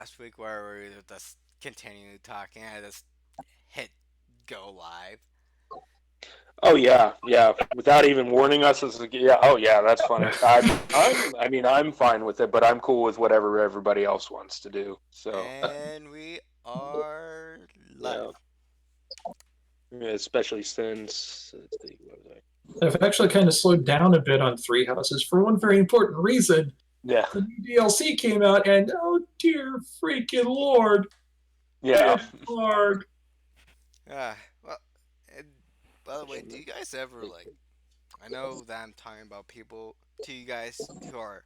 last week where we were just continuing talking. I just hit go live. Oh yeah, yeah. Without even warning us, as yeah. Oh yeah, that's funny. I mean, I'm fine with it, but I'm cool with whatever everybody else wants to do. So And we are live. yeah, especially since let's see, what was I? I've actually kind of slowed down a bit on Three Houses for one very important reason. Yeah, The new DLC came out, and oh dear freaking lord, yeah. it's hard. Well, and by the way, do you guys ever like? I know that I'm talking about people to you guys who are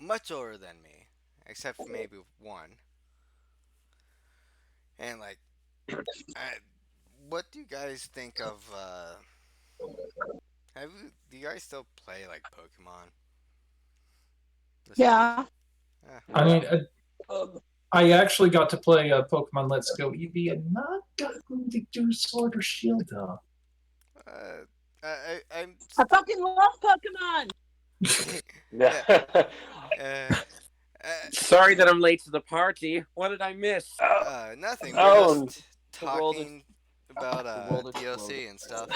much older than me, except for maybe one. And like, I, what do you guys think of? Do you guys still play like Pokemon? The series? Yeah. I Yeah. mean, I actually got to play Pokemon Let's Go Eevee, and not gotten to do Sword or Shield though. I'm. I fucking love Pokemon. Yeah. Yeah. Uh, Sorry that I'm late to the party. What did I miss? Nothing. Oh. We're just talking about DLC and stuff.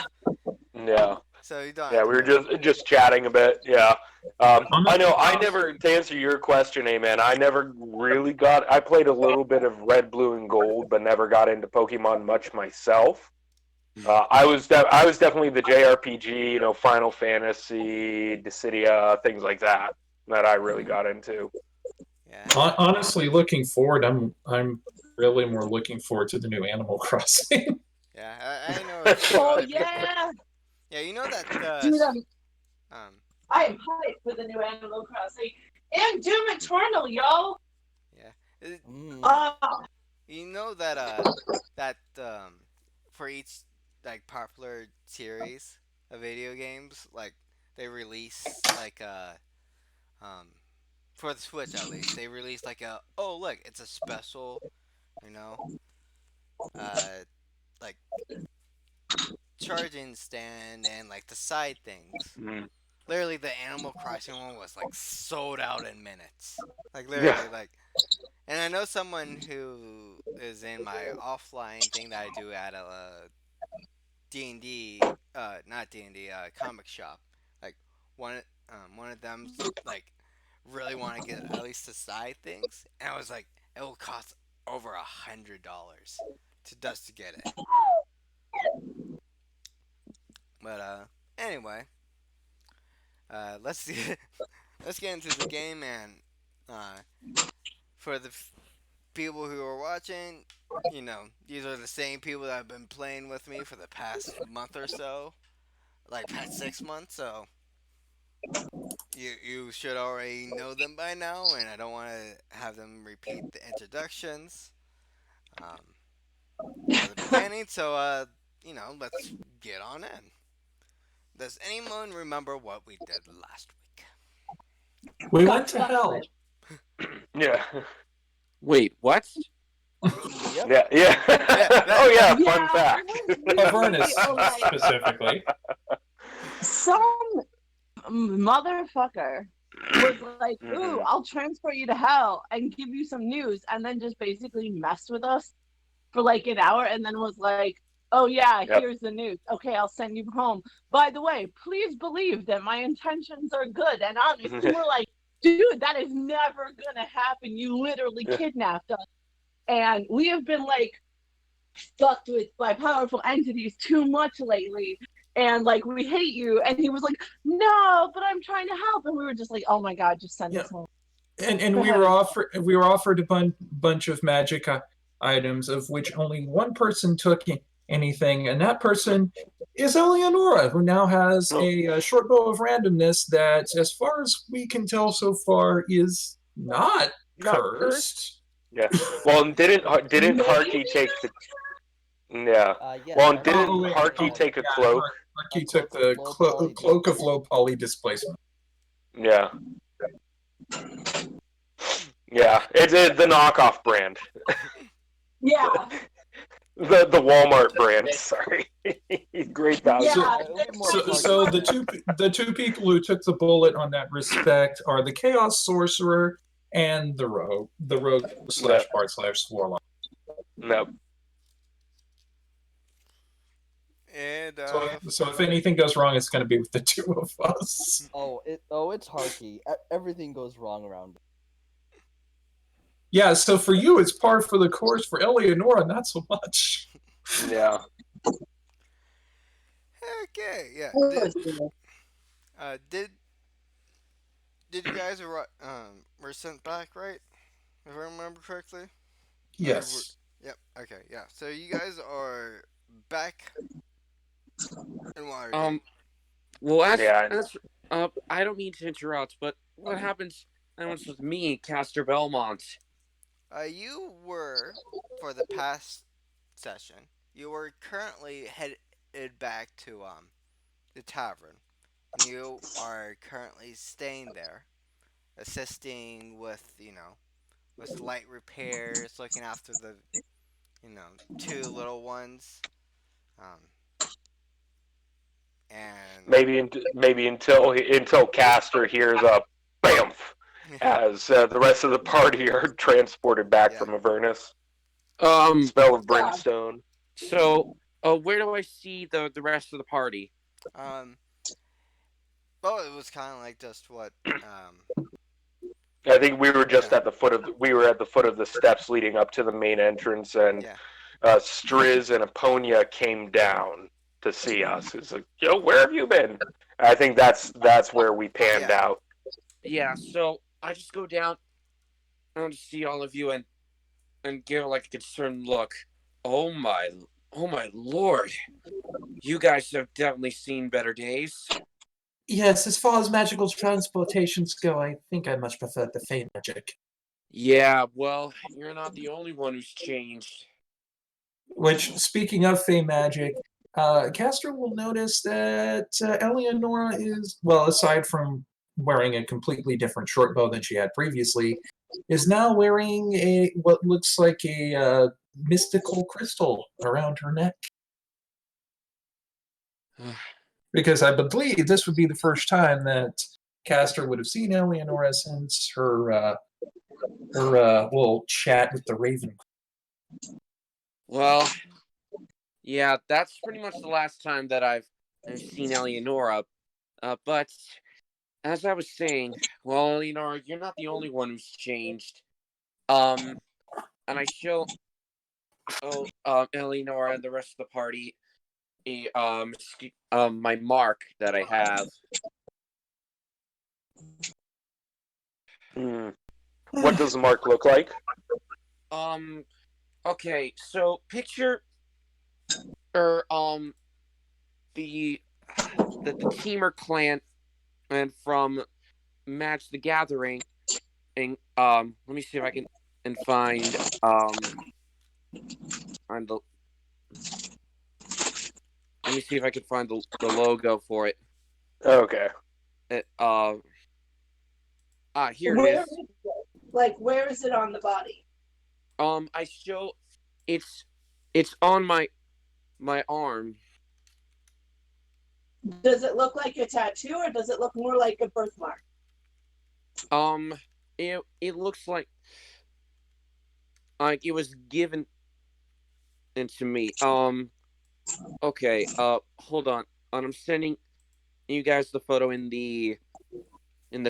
Yeah. So you don't. Yeah, Have we were to just chatting a bit. Yeah, I know. I never to answer your question, man. I never really got. I played a little bit of Red, Blue, and Gold, but never got into Pokemon much myself. I was definitely the JRPG, Final Fantasy, Dissidia, things like that I really got into. Yeah. Honestly, looking forward, I'm really more looking forward to the new Animal Crossing. Yeah. I know. A few Oh other people. yeah, Yeah. You know that. dude, Um. I am hyped for the new Animal Crossing and Doom Eternal, yo. Yeah. Uh, You know that. That. For each like popular series of video games, like they release like um for the Switch at least they release like a oh look it's a special you know uh like charging stand and like the side things. Mm. Literally, the Animal Crossing one was like sold out in minutes. Like Yeah. literally, like, and I know someone who is in my offline thing that I do at a D&D, not D&D, comic shop. Like one, one of them like really want to get at least the side things, and I was like, it will cost over $100 to just to get it. But anyway, let's let's get into the game and for the people who are watching, these are the same people that have been playing with me for the past month or so, like past 6 months. So you should already know them by now, and I don't want to have them repeat the introductions at the beginning. So let's get on in. Does anyone remember what we did last week? We went to hell. Yeah. Wait, what? Yeah. Yeah. Oh yeah. Fun fact. Avernus, Oh, like, specifically. some motherfucker was like, "Ooh, I'll transport you to hell and give you some news," and then just basically messed with us for like an hour, and then was like, "Oh yeah, Yep. here's the news. Okay, I'll send you home. By the way, please believe that my intentions are good and honest." And we're like, "Dude, that is never gonna happen. You literally kidnapped us." And we have been like fucked with by powerful entities too much lately. And like we hate you. And he was like, "No, but I'm trying to help." And we were just like, "Oh my god, just send us home." And Go we ahead. were offered a bunch of magic items, of which only one person took anything, and that person is Eleonora, who now has a short bow of randomness that, as far as we can tell so far, is not cursed. Yeah. Well, and didn't Harky take the? Yeah. Yeah. Well, and didn't Oh, wait. Harky take a cloak? He took the cloak of low poly displacement. Yeah. Yeah. It's the knockoff brand. Yeah. The Walmart brand. Sorry. Great value. Yeah. So the two people who took the bullet on that respect are the Chaos Sorcerer and the rogue slash bard slash warlock. No. And So if anything goes wrong, it's going to be with the two of us. It's Harky. Everything goes wrong around. Yeah, so for you, it's par for the course. For Eleonora, not so much. Yeah. okay, yeah. Did you guys were sent back, right? If I remember correctly. Yes. Yep. Okay. Yeah. So you guys are back in Waterdeep. Well, Yeah. I don't mean to interrupt, but what happens with me, Caster Belmont? You were for the past session. You were currently headed back to the tavern. You are currently staying there, assisting with with light repairs, looking after the two little ones, um, and Maybe until Castor hears a bamf as the rest of the party are transported back Yeah. from Avernus. Um, Spell of brimstone. So, where do I see the rest of the party? Well, it was kind of like just what I think we were just Yeah. at the foot of the steps leading up to the main entrance, and yeah. Striz and Aponia came down to see us. It's like, yo, where have you been? I think that's where we panned Yeah. out. Yeah, so I just go down to see all of you and give like a concerned look. Oh my lord! You guys have definitely seen better days. Yes, as far as magical transportations go, I think I much prefer the Fey magic. Yeah, well, you're not the only one who's changed. Which, speaking of Fey magic, Castor will notice that Eleonora is, well, aside from wearing a completely different short bow than she had previously, is now wearing what looks like a mystical crystal around her neck. Because I believe this would be the first time that Castor would have seen Eleonora since her little chat with the Raven. Well, yeah, that's pretty much the last time that I've seen Eleonora. But as I was saying, well, Eleonora, you're not the only one who's changed. And I show Eleonora and the rest of the party my mark that I have. What does the mark look like? Okay, so picture the Teamer clan and from Match the Gathering, and let me see if I can find the let me see if I can find the logo for it. Okay. Here it is. Where is it on the body? I show it's on my arm. Does it look like a tattoo, or does it look more like a birthmark? It looks like it was given into me. Okay. Hold on. I'm sending you guys the photo in the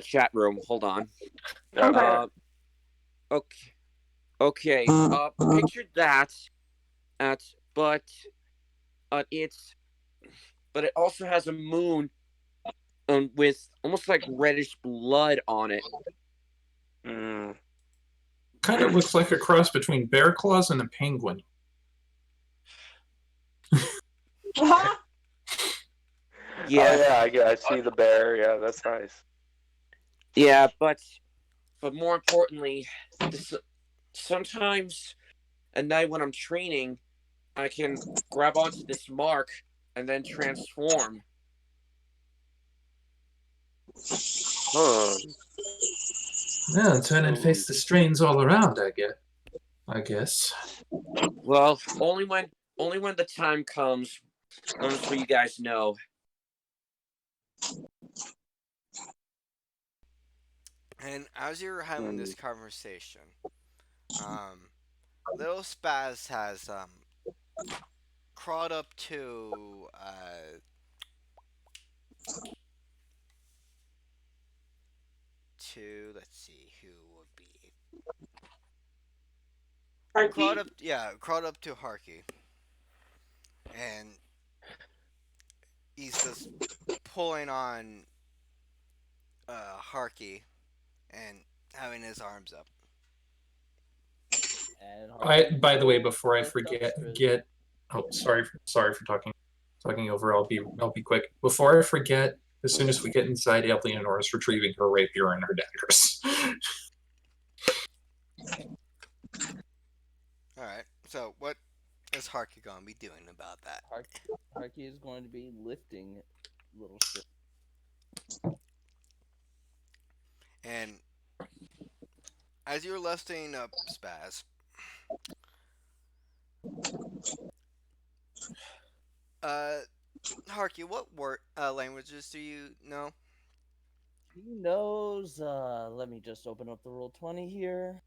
chat room. Hold on. Okay. Okay. Picture that. But it also has a moon with almost like reddish blood on it. Kind of looks like a cross between bear claws and a penguin. Huh? Yeah. Oh, yeah, I see the bear. Yeah, that's nice. Yeah, but more importantly, sometimes at night when I'm training, I can grab onto this mark and then transform. Huh. Yeah, turn and face the strains all around, I guess. Well, only when the time comes for you guys know. And as you're having this conversation, um, little Spaz has crawled up to let's see who would be crawled up to Harky, and he's just pulling on Harky and having his arms up. And By the way, before I lifts up forget, Striz. get oh sorry for talking over. I'll be quick. Before I forget, as soon as we get inside, Eleanor's retrieving her rapier and her daggers. All right. So what is Harky gonna be doing about that? Harky is going to be lifting little Striz. And as you're lifting up Spaz, uh, Harky, what languages do you know? He knows. Let me just open up the roll 20 here.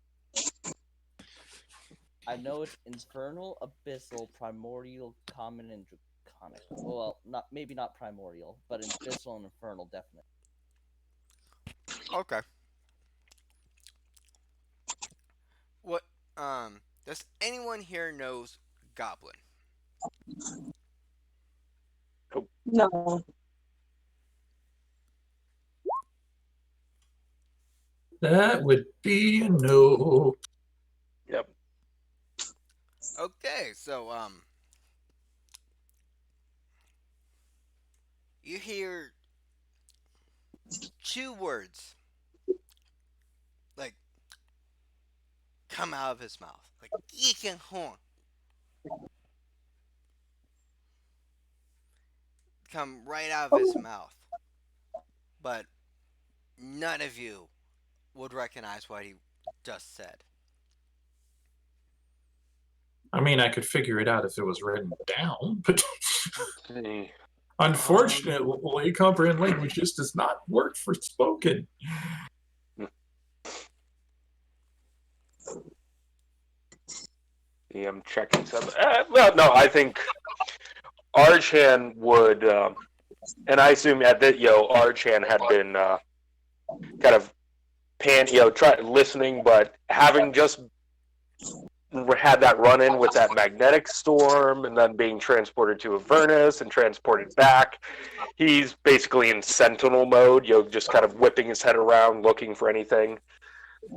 I know it's infernal, abyssal, primordial, common, and draconic. Well, maybe not primordial, but abyssal and infernal definitely. Okay. What does anyone here knows Goblin? No. That would be a no. Yep. Okay, so you hear two words like come out of his mouth, like "Yeekin horn," come right out of his mouth, but none of you would recognize what he just said. I mean, I could figure it out if it was written down, but See. unfortunately, comprehend language just does not work for spoken. Yeah, I'm checking some. Well, no, I think Archan would, and I assume at that, Archan had been kind of listening, but having just had that run-in with that magnetic storm, and then being transported to Avernus and transported back, he's basically in sentinel mode. Just kind of whipping his head around, looking for anything.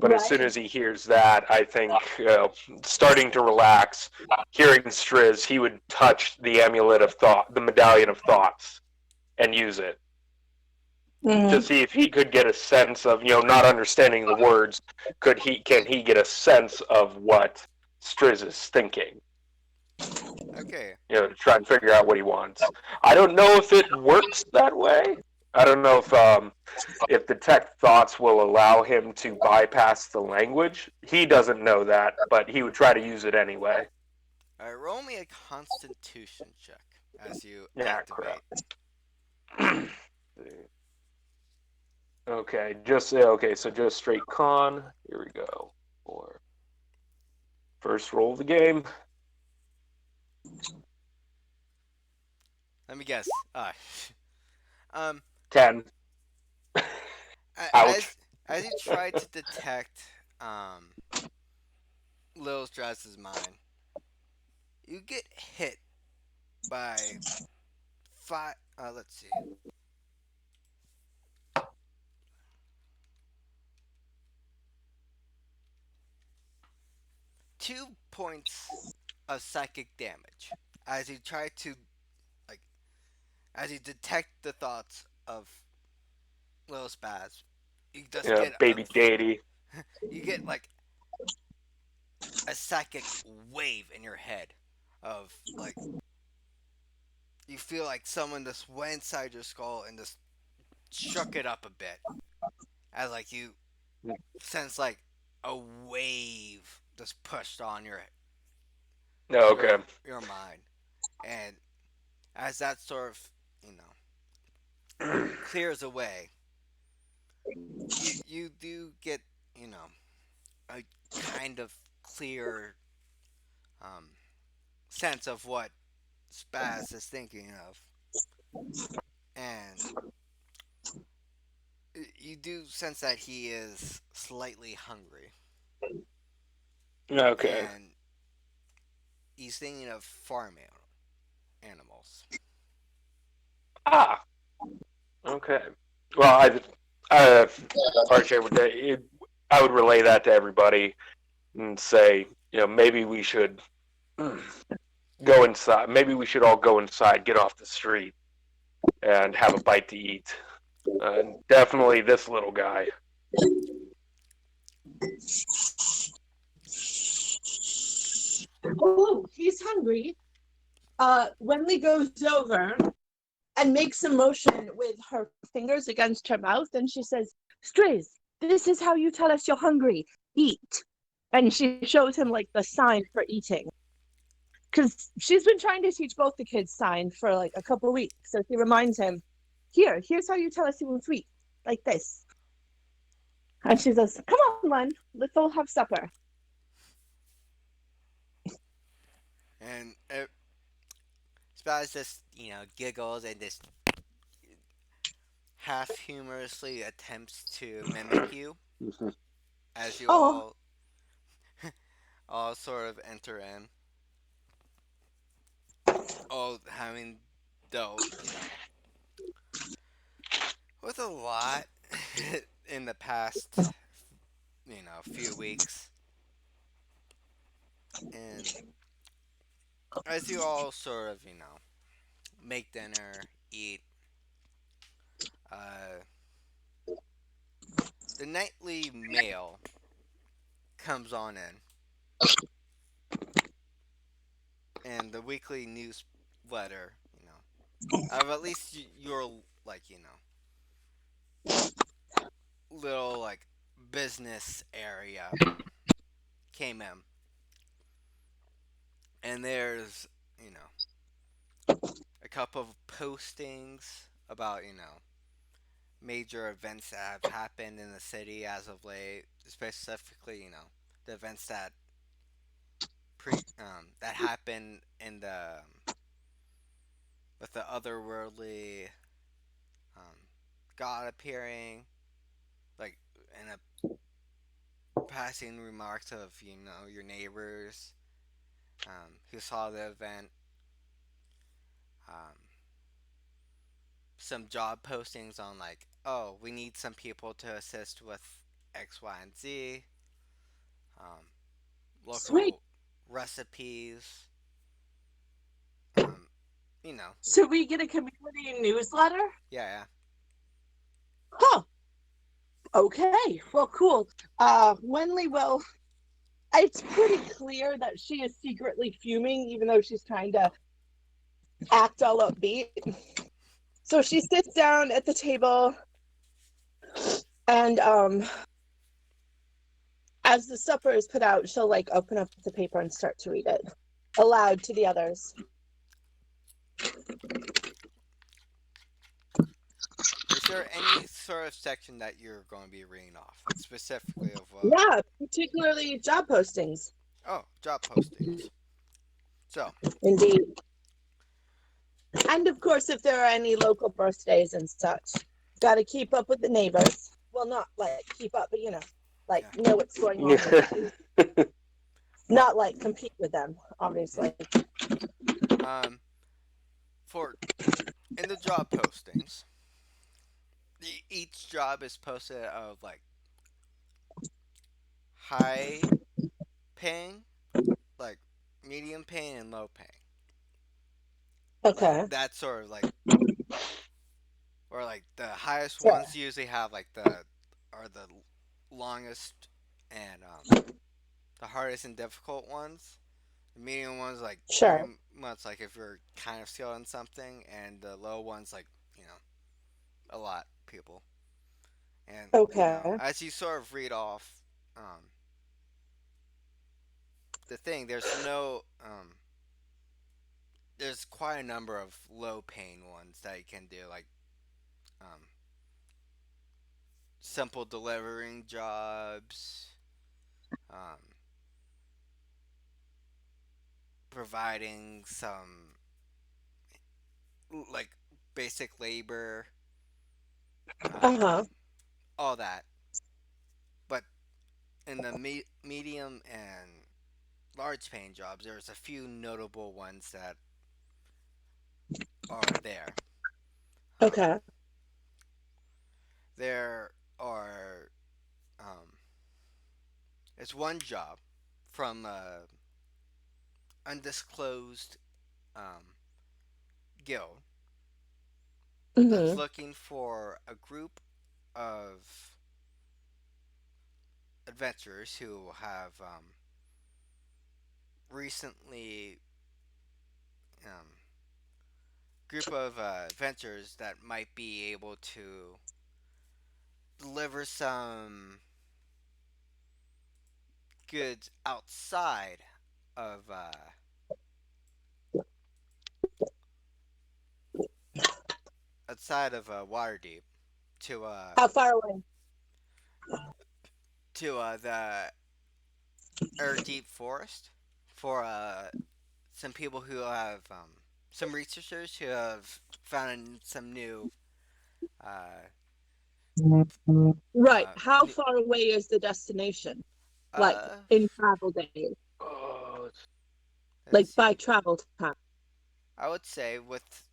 But as soon as he hears that, I think starting to relax, hearing Striz, he would touch the amulet of thought, the medallion of thoughts, and use it to see if he could get a sense of, not understanding the words. Can he get a sense of what Striz is thinking? Okay. To try and figure out what he wants. I don't know if it works that way. I don't know if detect thoughts will allow him to bypass the language. He doesn't know that, but he would try to use it anyway. All right, roll me a Constitution check as you Yeah, activate. crap. Okay, so just straight con. Here we go. First roll of the game. Let me guess. 10. Ouch. As you try to detect Lil Strauss's mind, you get hit by five. Let's see. Two points of psychic damage as you try to like as you detect the thoughts of Lil Spaz. You just get Baby deity. you get like a psychic wave in your head of like you feel like someone just went inside your skull and just shook it up a bit as like you sense like a wave just pushed on Oh, okay. your mind, and as that sort of clears away, you do get you know a kind of clear um, sense of what Spaz is thinking of, and you do sense that he is slightly hungry, Okay. and he's thinking of animals. Ah. Okay. Well, I, Archer I would relay that to everybody and say, maybe we should go inside. Maybe we should all go inside, get off the street, and have a bite to eat. Definitely this little guy. Oh, he's hungry. Wendy goes over and makes a motion with her fingers against her mouth, and she says, Strays, this is how you tell us you're hungry. Eat. And she shows him like the sign for eating. Because she's been trying to teach both the kids sign for like a couple of weeks. So she reminds him, here's how you tell us you want sweet, like this. And she says, come on, Len, let's all have supper. And Spaz just giggles and just half humorously attempts to mimic you as you Oh, all sort of enter in. All having dealt with a lot in the past few weeks, and as you all sort of make dinner, eat, uh, the nightly mail comes on in, and the weekly newsletter, of at least your like little like business area came in, and there's a couple of postings about major events that have happened in the city as of late, specifically the events that happened in the with the otherworldly um, god appearing, like in a passing remarks of your neighbors who saw the event. Um, some job postings on like, oh, we need some people to assist with X, Y, and Z. Um, sweet. local recipes. Um, you know, So we get a community newsletter? yeah, Huh. Okay. Well, cool. Wenley will. It's pretty clear that she is secretly fuming, even though she's trying to act all upbeat. So she sits down at the table, and as the supper is put out, she'll like open up the paper and start to read it aloud to the others. yeah. Is there any sort of section that you're going to be reading off, like specifically of Yeah, particularly job postings. oh, job postings? So, Indeed. And of course, if there are any local birthdays and such, got to keep up with the neighbors. Well, not like keep up, but like yeah. know what's going on with them. Well, Not like compete with them, obviously. um, for in the job postings, each job is posted of like high paying, like medium paying, and low paying. Like Okay. that sort of like, or like the highest Sure. ones usually have like the longest and the hardest and difficult ones. The medium ones like pretty Sure. much like if you're kind of skilled in something, and the low ones like a lot people. And Okay. as you sort of read off the thing, there's quite a number of low paying ones that you can do, like um, simple delivering jobs, um, providing some like basic labor, Uh-huh. um, all that. But in the medium and large paying jobs, there's a few notable ones that are there. Um, Okay. there are it's one job from a undisclosed um, guild that's Mm-hmm. looking for a group of adventurers who have recently um, group of adventurers that might be able to deliver some goods of outside of Waterdeep to How far away? the air deep forest for some people who have some researchers who have found some new uh, Right. How new, far away is the destination? Like uh, in travel days, Oh, let's like by see. travel time. I would say with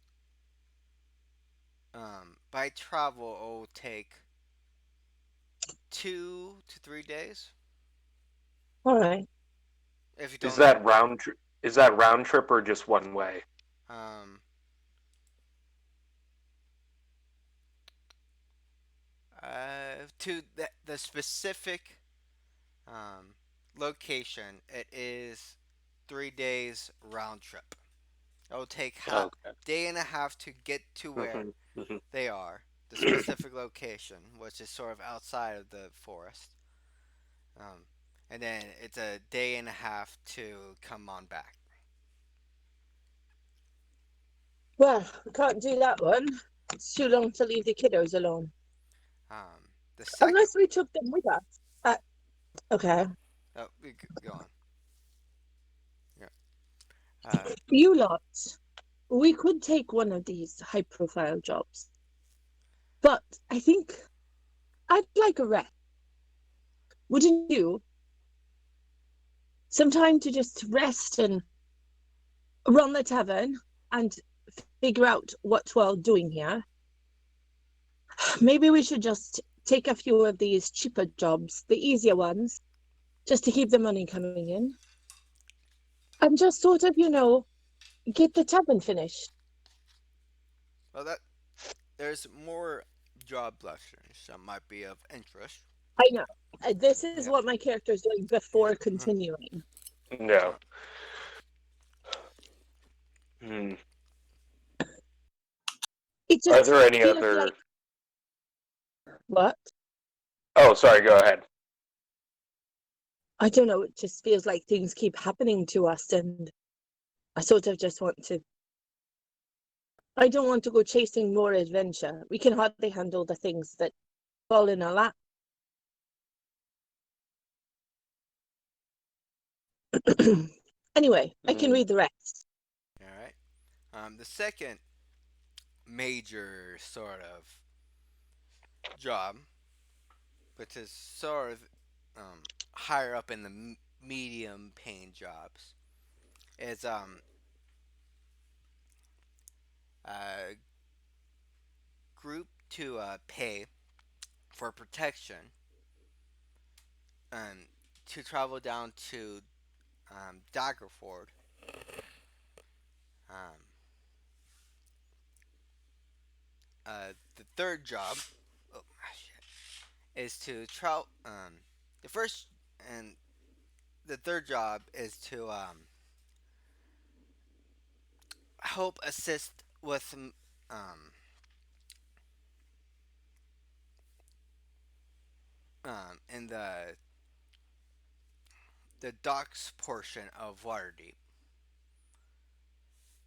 by travel, it will take 2 to 3 days All right. if you is don't. that round trip? Is that round trip or just one way? Um, to the specific um, location, it is 3 days round trip. It will take Okay. day and a half to get to where Hmm. Hmm. they are, the specific location, which is sort of outside of the forest. Um, and then it's a day and a half to come on back. Well, we can't do that one. It's too long to leave the kiddos alone. The second, Unless we took them with us. Uh, okay. oh, we go on. Yeah. Uh, You lot, we could take one of these high profile jobs. But I think I'd like a rest. Wouldn't you? Some time to just rest and run the tavern and figure out what we're doing here. Maybe we should just take a few of these cheaper jobs, the easier ones, just to keep the money coming in. And just sort of, get the tavern finished. well, there's more job lessons that might be of interest. I know. This is Yeah. what my character is doing before Yeah. continuing. No. Uh, Hmm. It Are just there any feels like other? what? Oh, sorry. Go ahead. I don't know. It just feels like things keep happening to us, and I sort of just want to. I don't want to go chasing more adventure. We can hardly handle the things that fall in our lap. Anyway, I can Hmm. read the rest. all right. The second major sort of job, which is sort of higher up in the medium paying jobs, is a group to pay for protection um, to travel down to Daggerford. Um, the third job, oh shit, is to travel. The first and the third job is to help assist with in the docks portion of Waterdeep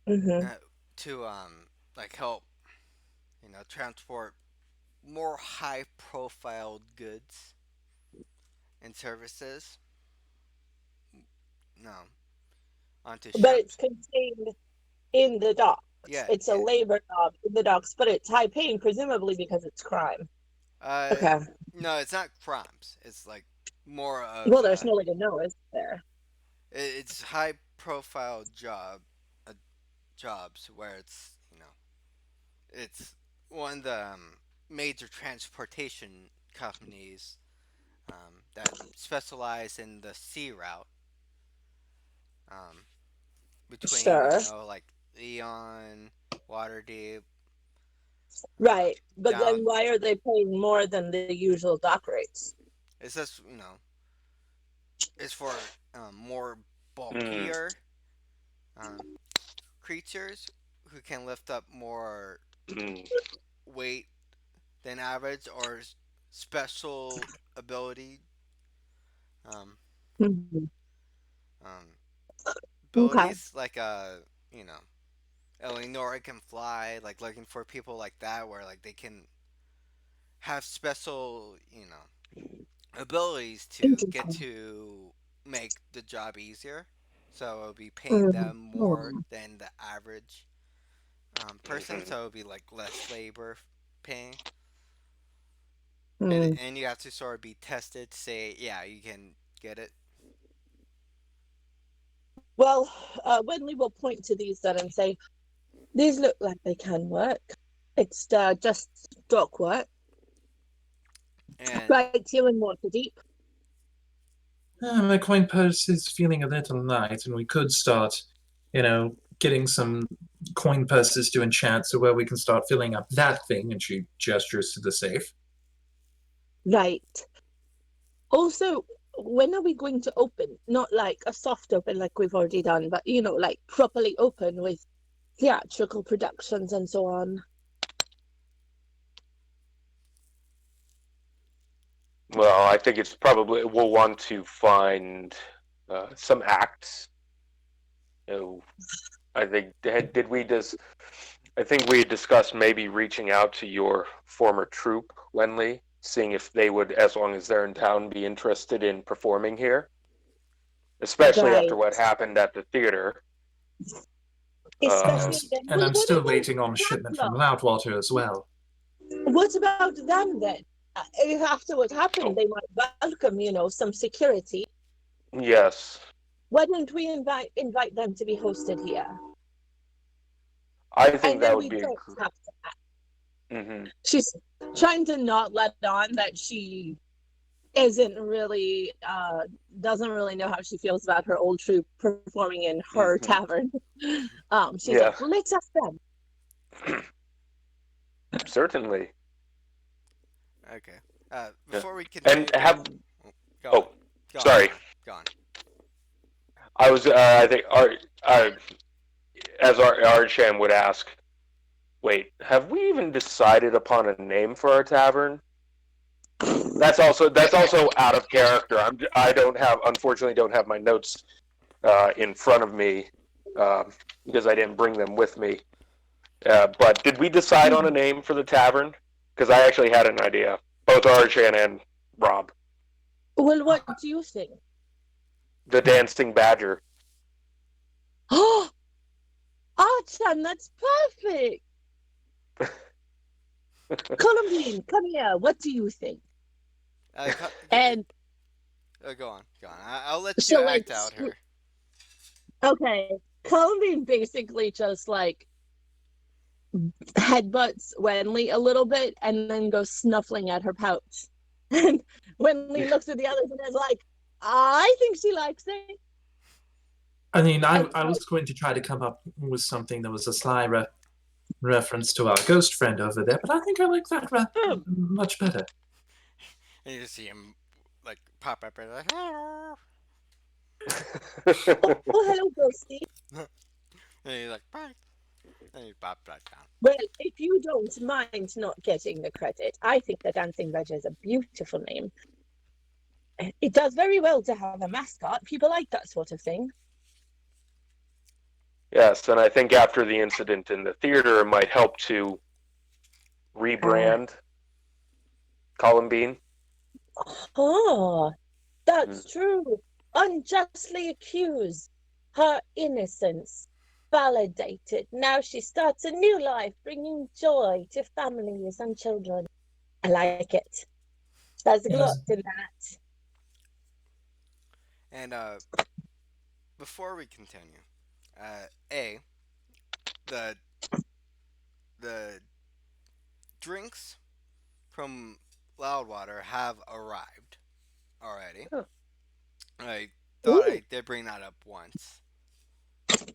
Mm-hmm. uh, to like help transport more high profile goods and services. No, onto But it's ships. contained in the docks. Yeah, It's a yeah. labor job in the docks, but it's high paying, presumably because it's crime. Uh, Okay. no, it's not crimes. It's like more of Well, there's no way to know, is there? it's high profile uh, jobs where it's one of the major transportation companies that specialize in the sea route um, between Sure. like Leon, Waterdeep, Right. But then down. why are they paying more than the usual dock rates? It's just it's for more Mm, bulkier um, creatures who can lift up more mm, weight than average or special ability um, Mhm. um, Okay. abilities like you know Eleanor can fly, like looking for people like that where like they can have special abilities to get Interesting. to make the job easier. So it'll be paying them more Mhm. than the average person. mhm. So it'll be like less labor paying, Mm. and you have to sort of be tested to say yeah you can get it. Well, Wenley will point to these then and say, these look like they can work. It's just dock work. And Right here in Waterdeep. My coin purse is feeling a little light, and we could start, getting some coin purses to enchant, so where we can start filling up that thing. And she gestures to the safe. Right. Also, when are we going to open? Not like a soft open like we've already done, but like properly open with theatrical productions and so on. Well, I think it's probably we'll want to find some acts. You know, I think did we just? I think we discussed maybe reaching out to your former troupe, Wenley, seeing if they would, as long as they're in town, be interested in performing here, especially after Right. what happened at the theater. And, Especially then. and Well, I'm what still about waiting on a shipment from Pablo? Loudwater as well. What about them then? If after what happened, Oh, they might welcome, some security. yes, Why don't we invite them to be hosted here? I think And that then would we be a. don't have to. Mm-hmm. She's trying to not let on that she isn't really doesn't really know how she feels about her old troupe performing in her Mm-hmm. tavern. She's Yeah, like, well, let's ask them. certainly. okay, Yeah. before we And continue, have oh, go on, oh, go on, sorry. go on. I was. I think as our Archam would ask. Wait, have we even decided upon a name for our tavern? That's also out of character. I don't have unfortunately don't have my notes in front of me because I didn't bring them with me. But did we decide on a name for the tavern? Because I actually had an idea. Both Archan and Rob. Well, what do you think? The Dancing Badger. Oh, Archan, that's perfect. Columbine, come here. What do you think? Uh, co- And go on, go on. I'll let you so, like, act out here. okay, Columbine basically just like headbutts Wenley a little bit and then goes snuffling at her pouch. And Wenley looks at the others and is like, I think she likes it. I mean, And I was going to try to come up with something that was a sly reference to our ghost friend over there, but I think I like that much better. And you just see him like pop up and like, oh, hello, Ghosty. and he's like, bye. And he pops back down. Well, if you don't mind not getting the credit, I think the Dancing Badger is a beautiful name. It does very well to have a mascot. People like that sort of thing. Yes, and I think after the incident in the theater, it might help to rebrand Colin Bean. Oh, Mm. that's true. Unjustly accused. Her innocence validated. Now she starts a new life, bringing joy to families and children. I like it. There's a lot Yes. in that. And before we continue, a the the drinks from Loudwater have arrived already. Oh, I thought ooh, I did bring that up once.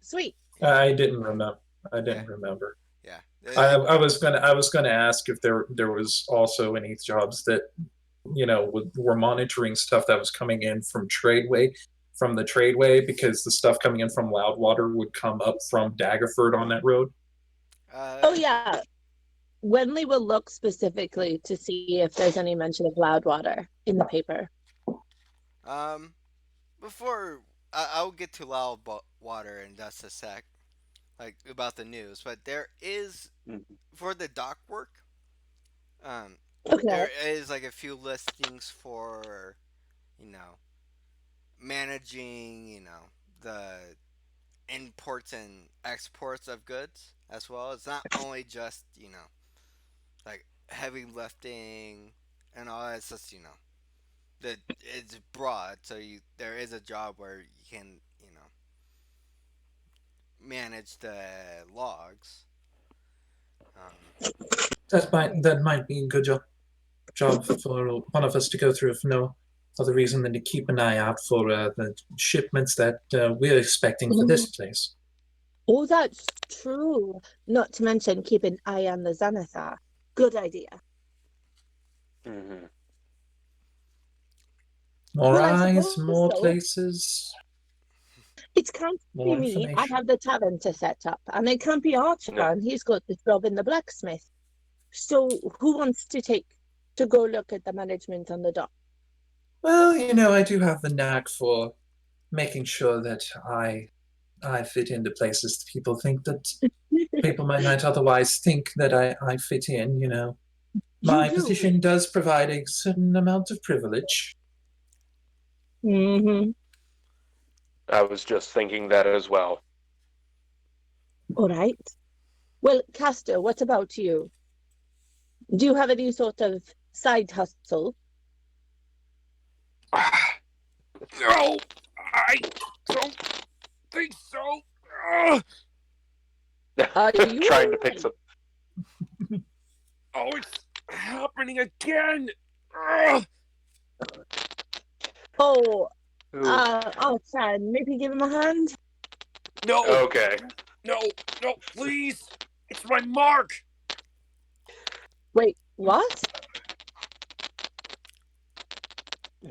sweet. Yeah, I didn't remember. I yeah, didn't remember. yeah. I was gonna ask if there was also any jobs that were monitoring stuff that was coming in from the tradeway, because the stuff coming in from Loudwater would come up from Daggerford on that road. Oh, yeah. Wenley will look specifically to see if there's any mention of Loudwater in the paper. um, before I'll get to Loudwater in just a sec, like about the news. But there is Mhm. for the dock work. Um, Okay. there is like a few listings for, you know, managing, the imports and exports of goods as well. It's not only just, like heavy lifting and all that. It's just, that it's broad. So there is a job where you can, manage the logs. Um, That might be a good job for one of us to go through, if no other reason than to keep an eye out for the shipments that we're expecting for this place. Oh, that's true. Not to mention keep an eye on the Xanathar. Good idea. Mhm. More Well, I eyes, suppose more so. places, It can't be more me. I information. have the tavern to set up, and it can't be Archer, No. and he's got the job in the blacksmith. So who wants to go look at the management on the dock? Well, I do have the knack for making sure that I fit into places that people might not otherwise think that I fit in. You My do. position does provide a certain amount of privilege. Mm-hmm. I was just thinking that as well. All right. Well, Castor, what about you? Do you have any sort of side hustle? No, I don't think so. Ugh. Are you all Trying to pick right? some. Oh, it's happening again. Ugh. Oh, Ooh. Archer, maybe give him a hand? No, Okay. no, no, please. It's my mark. Wait, what?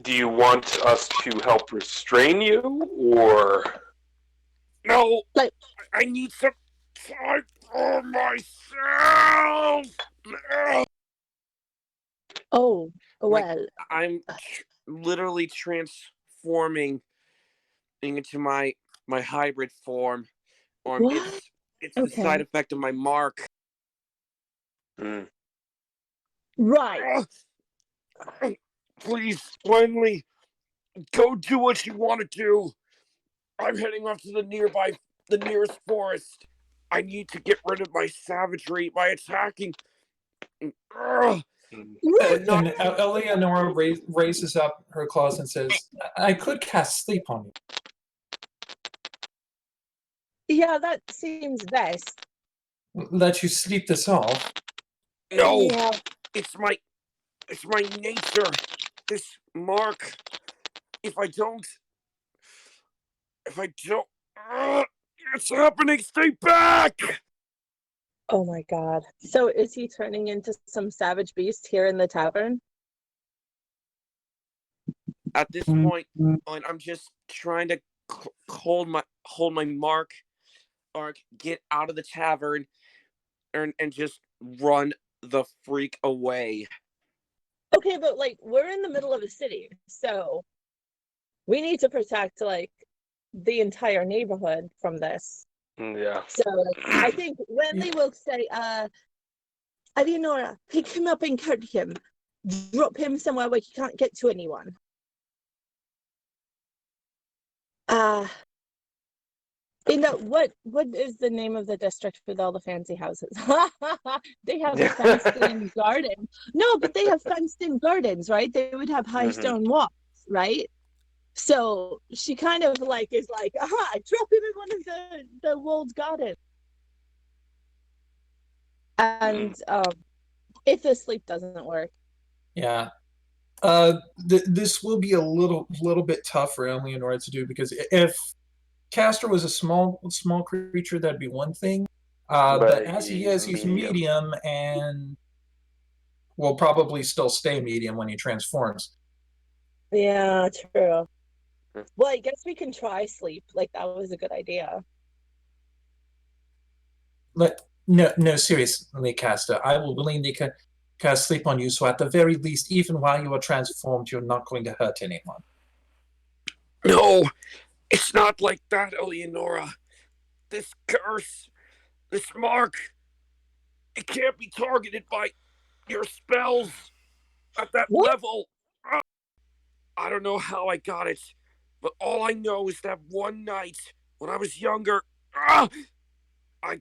Do you want us to help restrain you, or? No, Like, I need some time for myself. Ugh. oh, Like, well, I'm literally transforming into my hybrid form. what? It's the side Okay. effect of my mark. Mm. Right. Ugh. Please, finally, go do what you want to do. I'm heading off to the nearest forest. I need to get rid of my savagery by attacking. Ugh, Mm. but Right. not. And Eleonora raises up her claws and says, I could cast sleep on you. Yeah, that seems best. Let you sleep this off. No, Yeah. it's my nature. This mark. If I don't, if I don't, ugh, it's happening. Stay back. Oh my God. So is he turning into some savage beast here in the tavern? At this point, I'm just trying to hold my mark, or get out of the tavern, and just run the freak away. Okay, but like we're in the middle of a city, so we need to protect like the entire neighborhood from this. Yeah. So I think Wenley will say, Eleonora, pick him up and carry him. drop him somewhere where he can't get to anyone. What is the name of the district with all the fancy houses? They have fenced in gardens. No, but they have fenced in gardens, right? They would have high stone walls, right? So she kind of like is like, aha, drop him in one of the walled gardens. And if the sleep doesn't work. Yeah. This will be a little bit tough for Eleanor to do, because if Castor was a small creature, that'd be one thing. But as he is, he's medium and will probably still stay medium when he transforms. Yeah, true. Well, I guess we can try sleep. Like, that was a good idea. But no, seriously, Castor, I will willingly cast sleep on you, so at the very least, even while you are transformed, you're not going to hurt anyone. No, it's not like that, Eleonora. This curse, this mark, it can't be targeted by your spells at that level. I don't know how I got it, but all I know is that one night when I was younger, I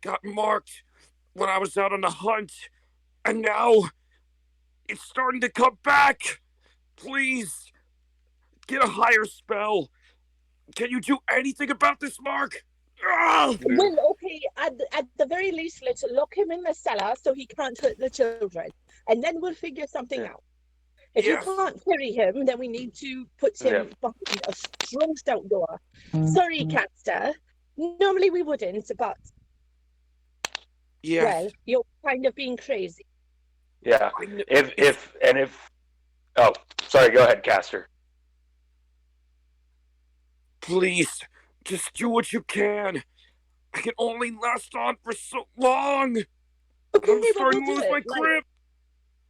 got marked when I was out on the hunt, and now it's starting to come back. Please, get a higher spell. Can you do anything about this mark? Well, okay, at the very least, let's lock him in the cellar so he can't hurt the children. And then we'll figure something out. If you can't carry him, then we need to put him behind a strong stout door. Sorry, Castor. Normally we wouldn't, but well, you're kind of being crazy. Yeah. If oh, sorry, go ahead, Castor. Please, just do what you can. I can only last on for so long. Okay, I'm starting to lose my grip.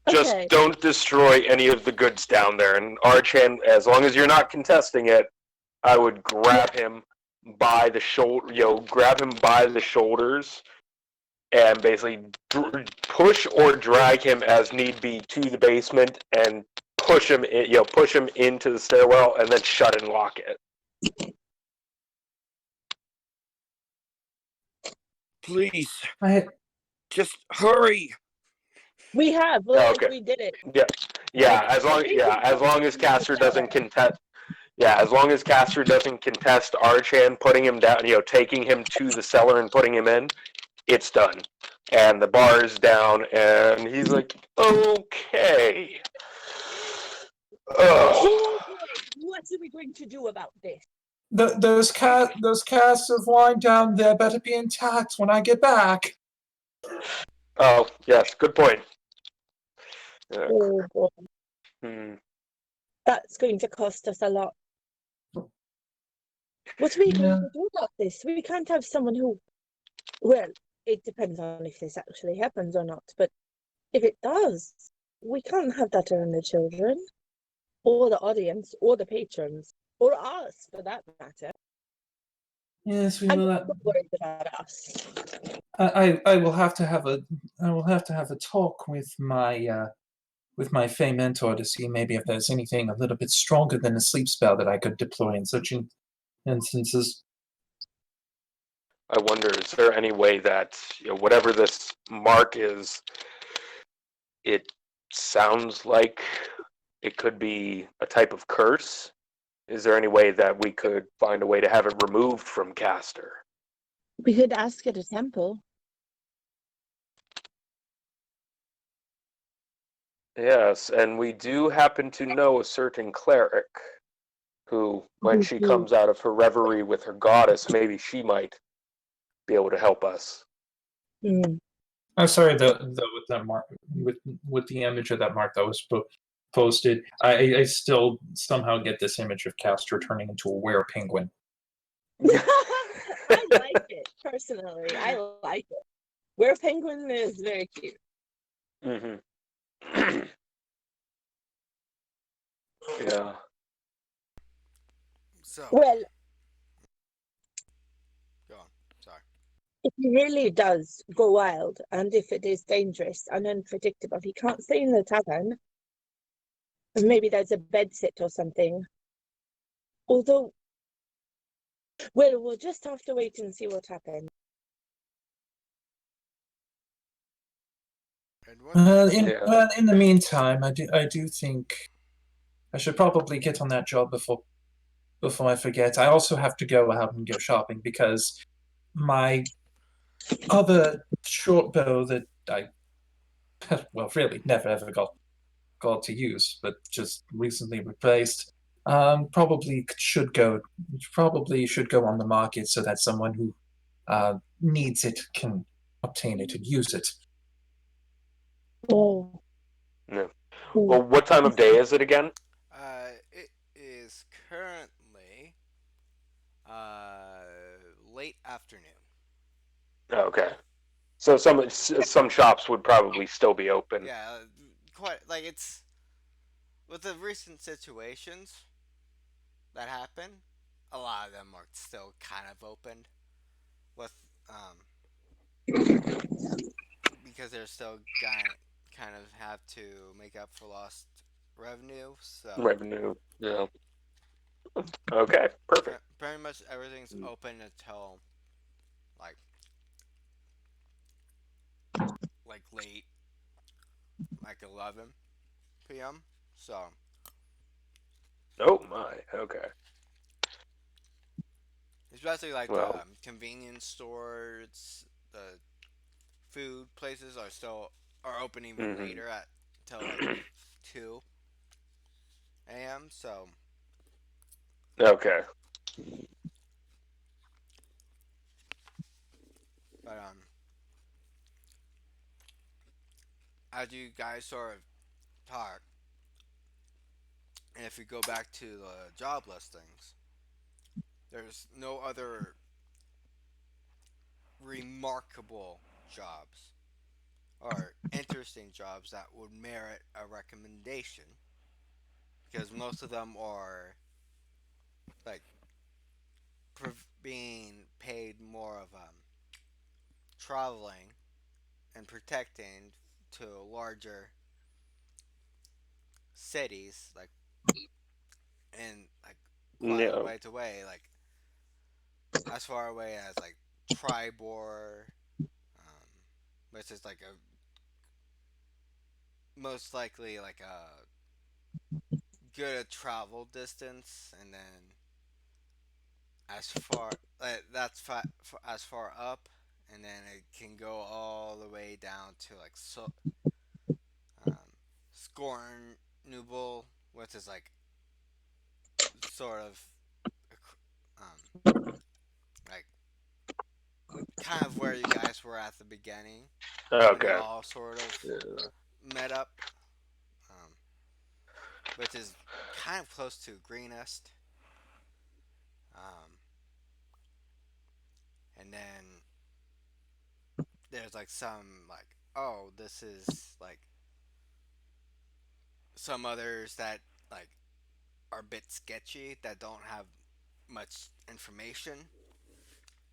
Just don't destroy any of the goods down there. And Archan, as long as you're not contesting it, I would grab him by the shoulder, grab him by the shoulders, and basically push or drag him as need be to the basement, and push him into the stairwell, and then shut and lock it. Please, just hurry. We have. We did it. Yeah. As long as Castor doesn't contest. Yeah, as long as Castor doesn't contest Archan putting him down, taking him to the cellar and putting him in, it's done. And the bar is down, and he's like, okay. What are we going to do about this? Those casks of wine down there better be intact when I get back. Oh, yes, good point. Oh, boy. That's going to cost us a lot. What are we going to do about this? We can't have someone who... Well, it depends on if this actually happens or not, but if it does, we can't have that around the children, or the audience, or the patrons, or us, for that matter. Yes, we will. I'm worried about us. I will have to have a talk with my Fey mentor to see maybe if there's anything a little bit stronger than a sleep spell that I could deploy in such instances. I wonder, is there any way that, whatever this mark is, it sounds like it could be a type of curse? Is there any way that we could find a way to have it removed from Castor? We could ask at a temple. Yes, and we do happen to know a certain cleric who, when she comes out of her reverie with her goddess, maybe she might be able to help us. I'm sorry, though, with that mark, with the image of that mark that was posted, I still somehow get this image of Castor turning into a were-penguin. I like it, personally. I like it. Were-penguin is very cute. Yeah. So. Well, go on. Sorry. If he really does go wild, and if it is dangerous and unpredictable, he can't stay in the tavern. Maybe there's a bed sit or something. Although, well, we'll just have to wait and see what happens. And what? Yeah. In the meantime, I do think I should probably get on that job before I forget. I also have to go out and go shopping because my other short bow that I well really never ever got to use, but just recently replaced. Probably should go on the market so that someone who needs it can obtain it and use it. Oh, No. oh. Well, what time of day is it again? It is currently uh late afternoon. Okay. So some shops would probably still be open. Yeah, quite like it's with the recent situations that happen. A lot of them are still kind of open with because they're still kind of have to make up for lost revenue. So Revenue. Yeah. Okay. Perfect. pretty much everything's open until like late, like 11 p.m. So Oh my. Okay. especially like the Well. convenience stores, the food places are open even Hmm. later at till like 2 a.m. So, Okay. but as you guys sort of talk, and if you go back to the job listings, there's no other remarkable jobs or interesting jobs that would merit a recommendation because most of them are like being paid more of traveling and protecting to larger cities like and like quite a No. way away like as far away as like Tribor, um, which is like a most likely like a good travel distance, and then as far as far up, and then it can go all the way down to like um, Scorn Nubel, which is like sort of um, like kind of where you guys were at the beginning when you Okay. all sort of Yeah. met up, um, which is kind of close to Greenest. Um, and then there's like some like, oh, this is like some others that like are a bit sketchy that don't have much information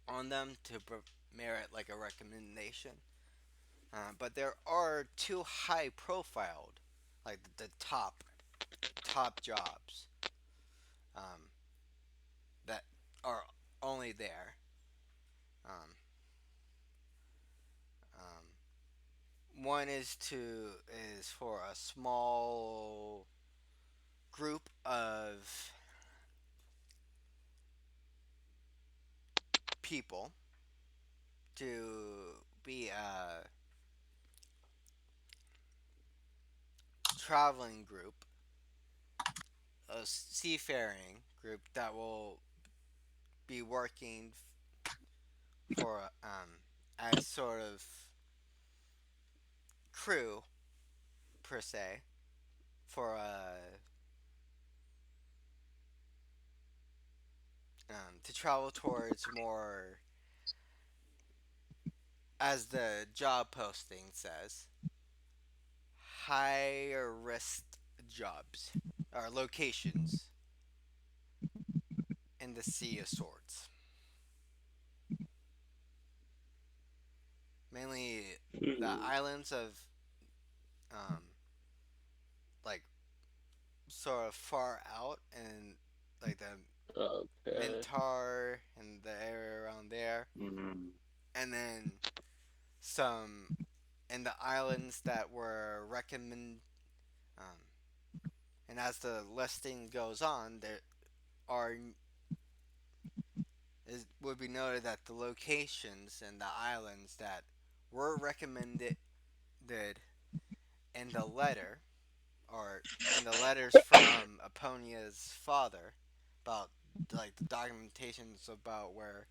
on them to merit like a recommendation. But there are two high profiled, like the top jobs um, that are only there. Um, one is for a small group of people to be a traveling group, a seafaring group that will be working for as sort of crew per se for to travel towards more, as the job posting says, higher risk jobs or locations in the Sea of Swords. Mainly the Hmm. islands of um, like sort of far out and like the Okay. Mintar and the area around there, Mm. and then some in the islands that were recommend. Um, and as the listing goes on, there are it would be noted that the locations and the islands that were recommended in the letter, or in the letters from Aponia's father, about like the documentations about where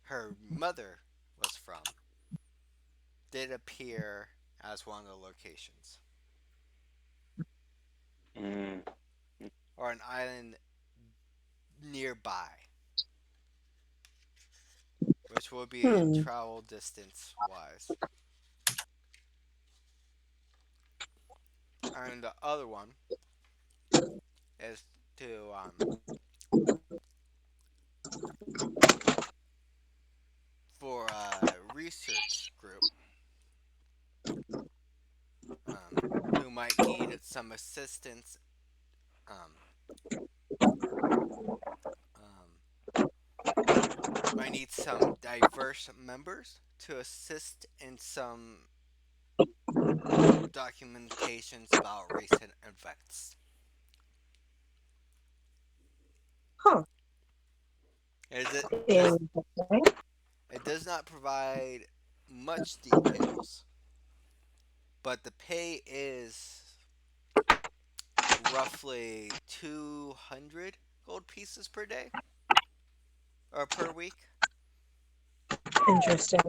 her mother was from, did appear as one of the locations, Mm. or an island nearby, which will be a Hmm. travel distance wise. And the other one is to for a research group who might need some assistance, um, um, might need some diverse members to assist in some documentations about recent events. Huh. It does Interesting. it does not provide much details, but the pay is roughly 200 gold pieces per day or per week. Interesting.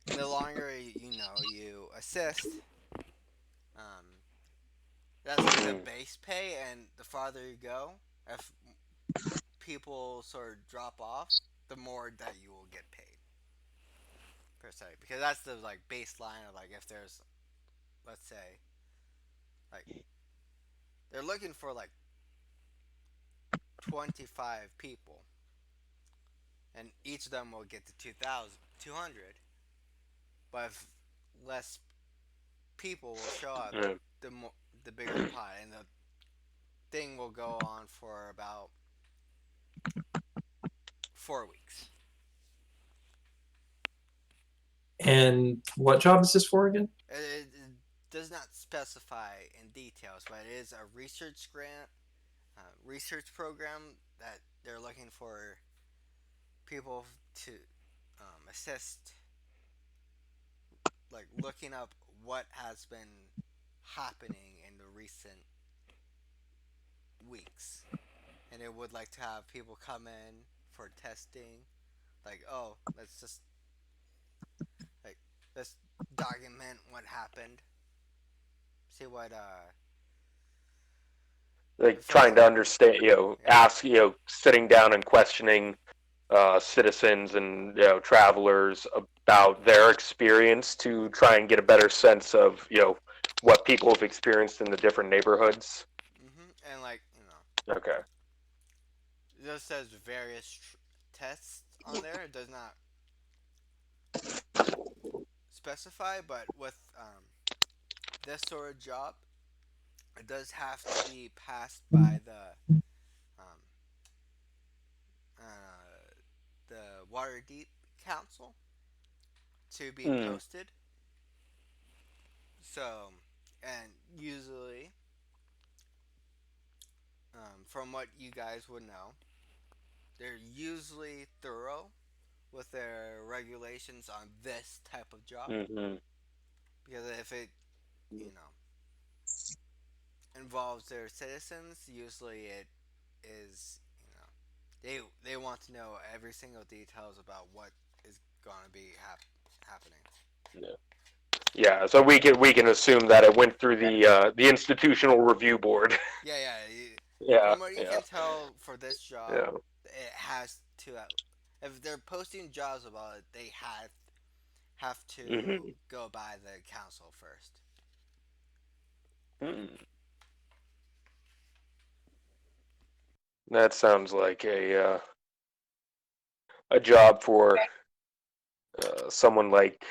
And the longer you assist, um, that's like the Mm. base pay, and the farther you go, if people sort of drop off, the more that you will get paid per se, because that's the like baseline of like if there's, let's say, like they're looking for like 25 people, and each of them will get to 2,200. But if less people will show up, Mm. the more the bigger the pie, and the thing will go on for about 4 weeks. And what job is this for again? It does not specify in details, but it is a research grant, research program that they're looking for people to assist, like looking up what has been happening in the recent weeks. And it would like to have people come in for testing, like, oh, like let's document what happened, see what Like if trying any, to understand, yeah. sitting down and questioning citizens and travelers about their experience to try and get a better sense of what people have experienced in the different neighborhoods. And like Okay. it just says various tests on there. It does not specify, but with this sort of job, it does have to be passed by um, uh, the Waterdeep Council to be Mm. posted. So, and usually, from what you guys would know, they're usually thorough with their regulations on this type of job, Mm-hmm. because if it, you know, involves their citizens, usually it is, they want to know every single details about what is going to be happening. Yeah. Yeah. So we can assume that it went through the institutional review board. Yeah, yeah. Yeah. From what you Yeah. can tell for this job, Yeah. it has to. If they're posting jobs about it, they have to Mm-hmm. go by the council first. Mm. That sounds like a job for someone like,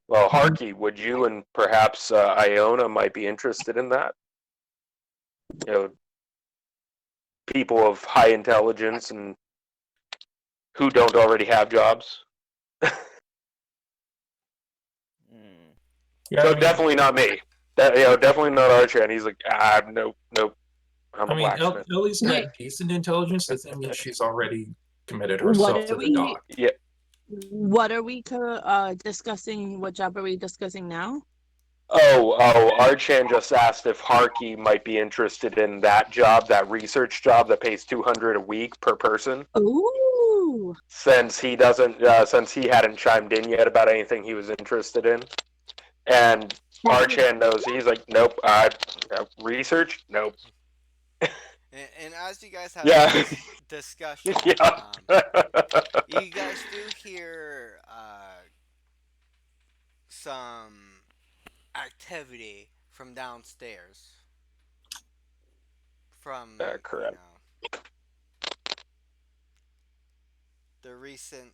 well, Harky, would you and perhaps Iona might be interested in that? You know, people of high intelligence and who don't already have jobs. Yeah, So I mean, definitely not me. Definitely not Archer. And he's like, nope, nope. I'm a blacksmith. Ellie's got Wait, decent intelligence. The thing is, she's already committed what herself are to the we? dock. Yeah. What are we discussing? What job are we discussing now? Archan just asked if Harky might be interested in that job, that research job that pays 200 a week per person. Ooh. Since he hadn't chimed in yet about anything he was interested in, and Archan knows, he's like, nope. Research, nope. And as you guys have Yeah. this discussion, Yeah. you guys do hear some activity from downstairs. From Correct. the recent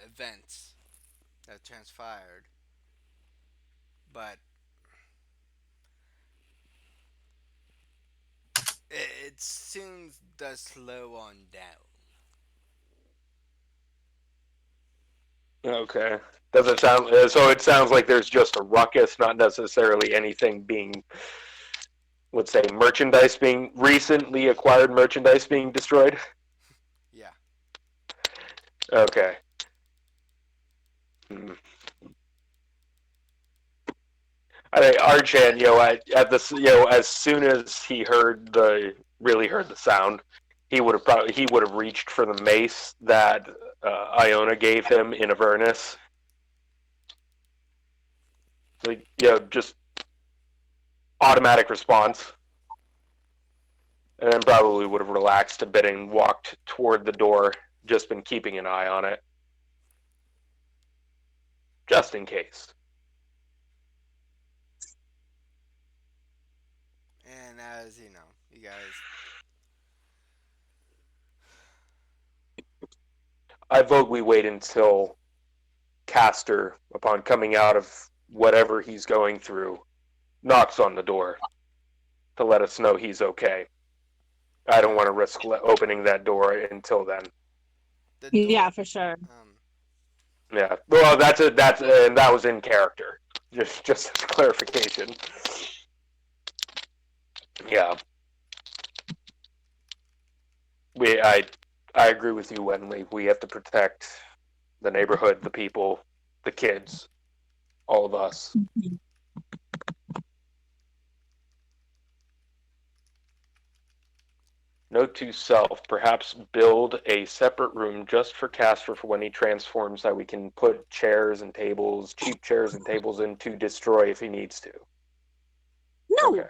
events that transpired, but it soon does slow on down. Okay. Does it sound so? It sounds like there's just a ruckus, not necessarily anything being, let's say, merchandise being recently acquired merchandise being destroyed. Yeah. Okay. Hmm. I think Archan, at this, as soon as he really heard the sound, he would have reached for the mace that Iona gave him in Avernus. Like, just automatic response, and then probably would have relaxed a bit and walked toward the door. Just been keeping an eye on it, just in case. And as you know, you guys. I vote we wait until Castor, upon coming out of whatever he's going through, knocks on the door to let us know he's okay. I don't want to risk opening that door until then. The door, Yeah, for sure. Yeah. Well, and that was in character. Just clarification. Yeah. I agree with you, Wenley. We have to protect the neighborhood, the people, the kids, all of us. Note to self, perhaps build a separate room just for Castor for when he transforms that we can put chairs and tables, cheap chairs and tables in to destroy if he needs to. No, Okay.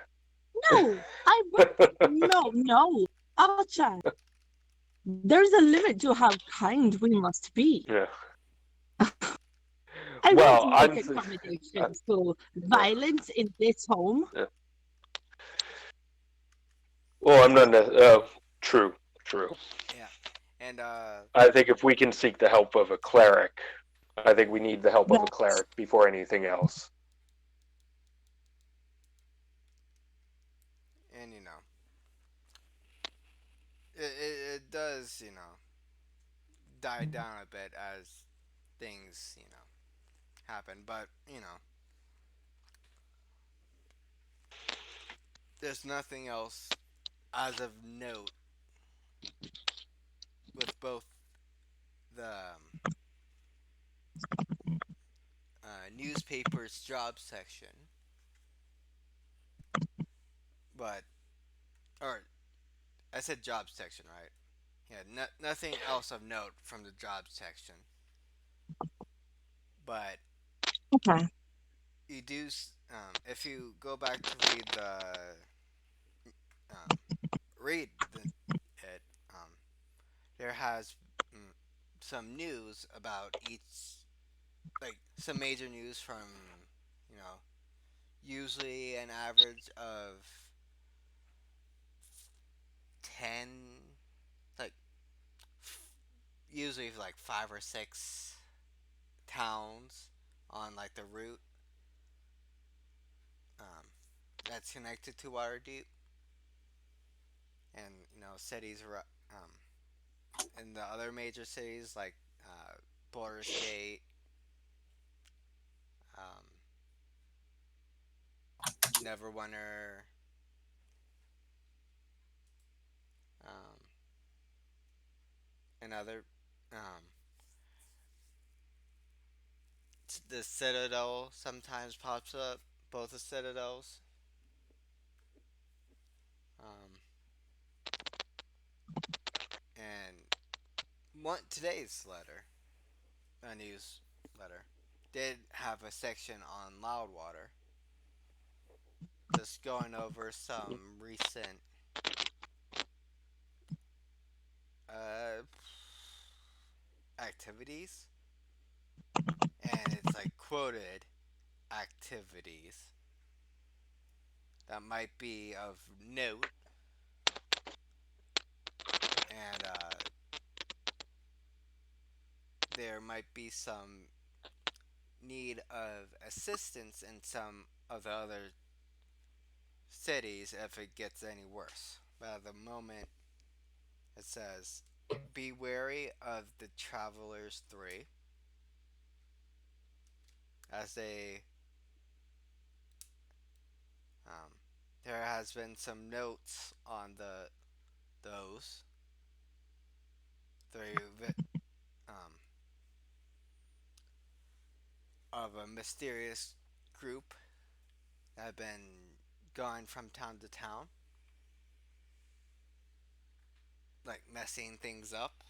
no, no, Archer. There's a limit to how kind we must be. Yeah. I Well, won't make accommodations to violence in this home. Yeah. Well, I'm not. True. yeah, and I think if we can seek the help of a cleric, I think we need the help of a Yes. cleric before anything else. and it does die down a bit as things happen, but there's nothing else as of note with both the newspaper's job section, but or I said job section, right? Yeah, nothing else of note from the job section, but Okay. you do. If you go back to um, it, there has mm, some news about each, like some major news from you know usually an average of 10, like usually usually like 5 or 6 towns on like the route um, that's connected to Waterdeep, and cities in the other major cities like Baldur's Gate, um, Neverwinter, um, and other um, the Citadel sometimes pops up. Both the Citadels. Um, and today's letter, a news letter, did have a section on Loudwater, just going over some recent uh, activities, and it's like quoted activities that might be of note, and there might be some need of assistance in some of the other cities if it gets any worse. But at the moment, it says, "Be wary of the Travelers 3 as they um, there has been some notes on those three um, of a mysterious group that have been going from town to town, like messing things up.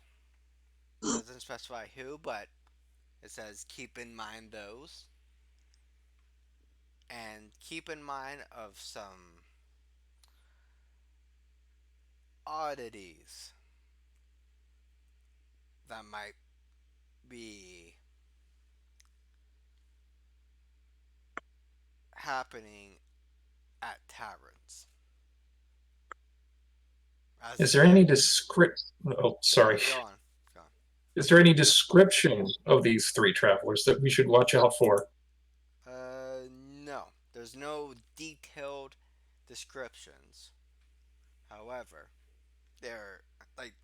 Doesn't specify who, but it says keep in mind those, and keep in mind of some oddities that might be happening at taverns. As Is it there any is, descript? Oh, sorry. go on, go on. Is there any description of these three travelers that we should watch out for? No, there's no detailed descriptions. However, there like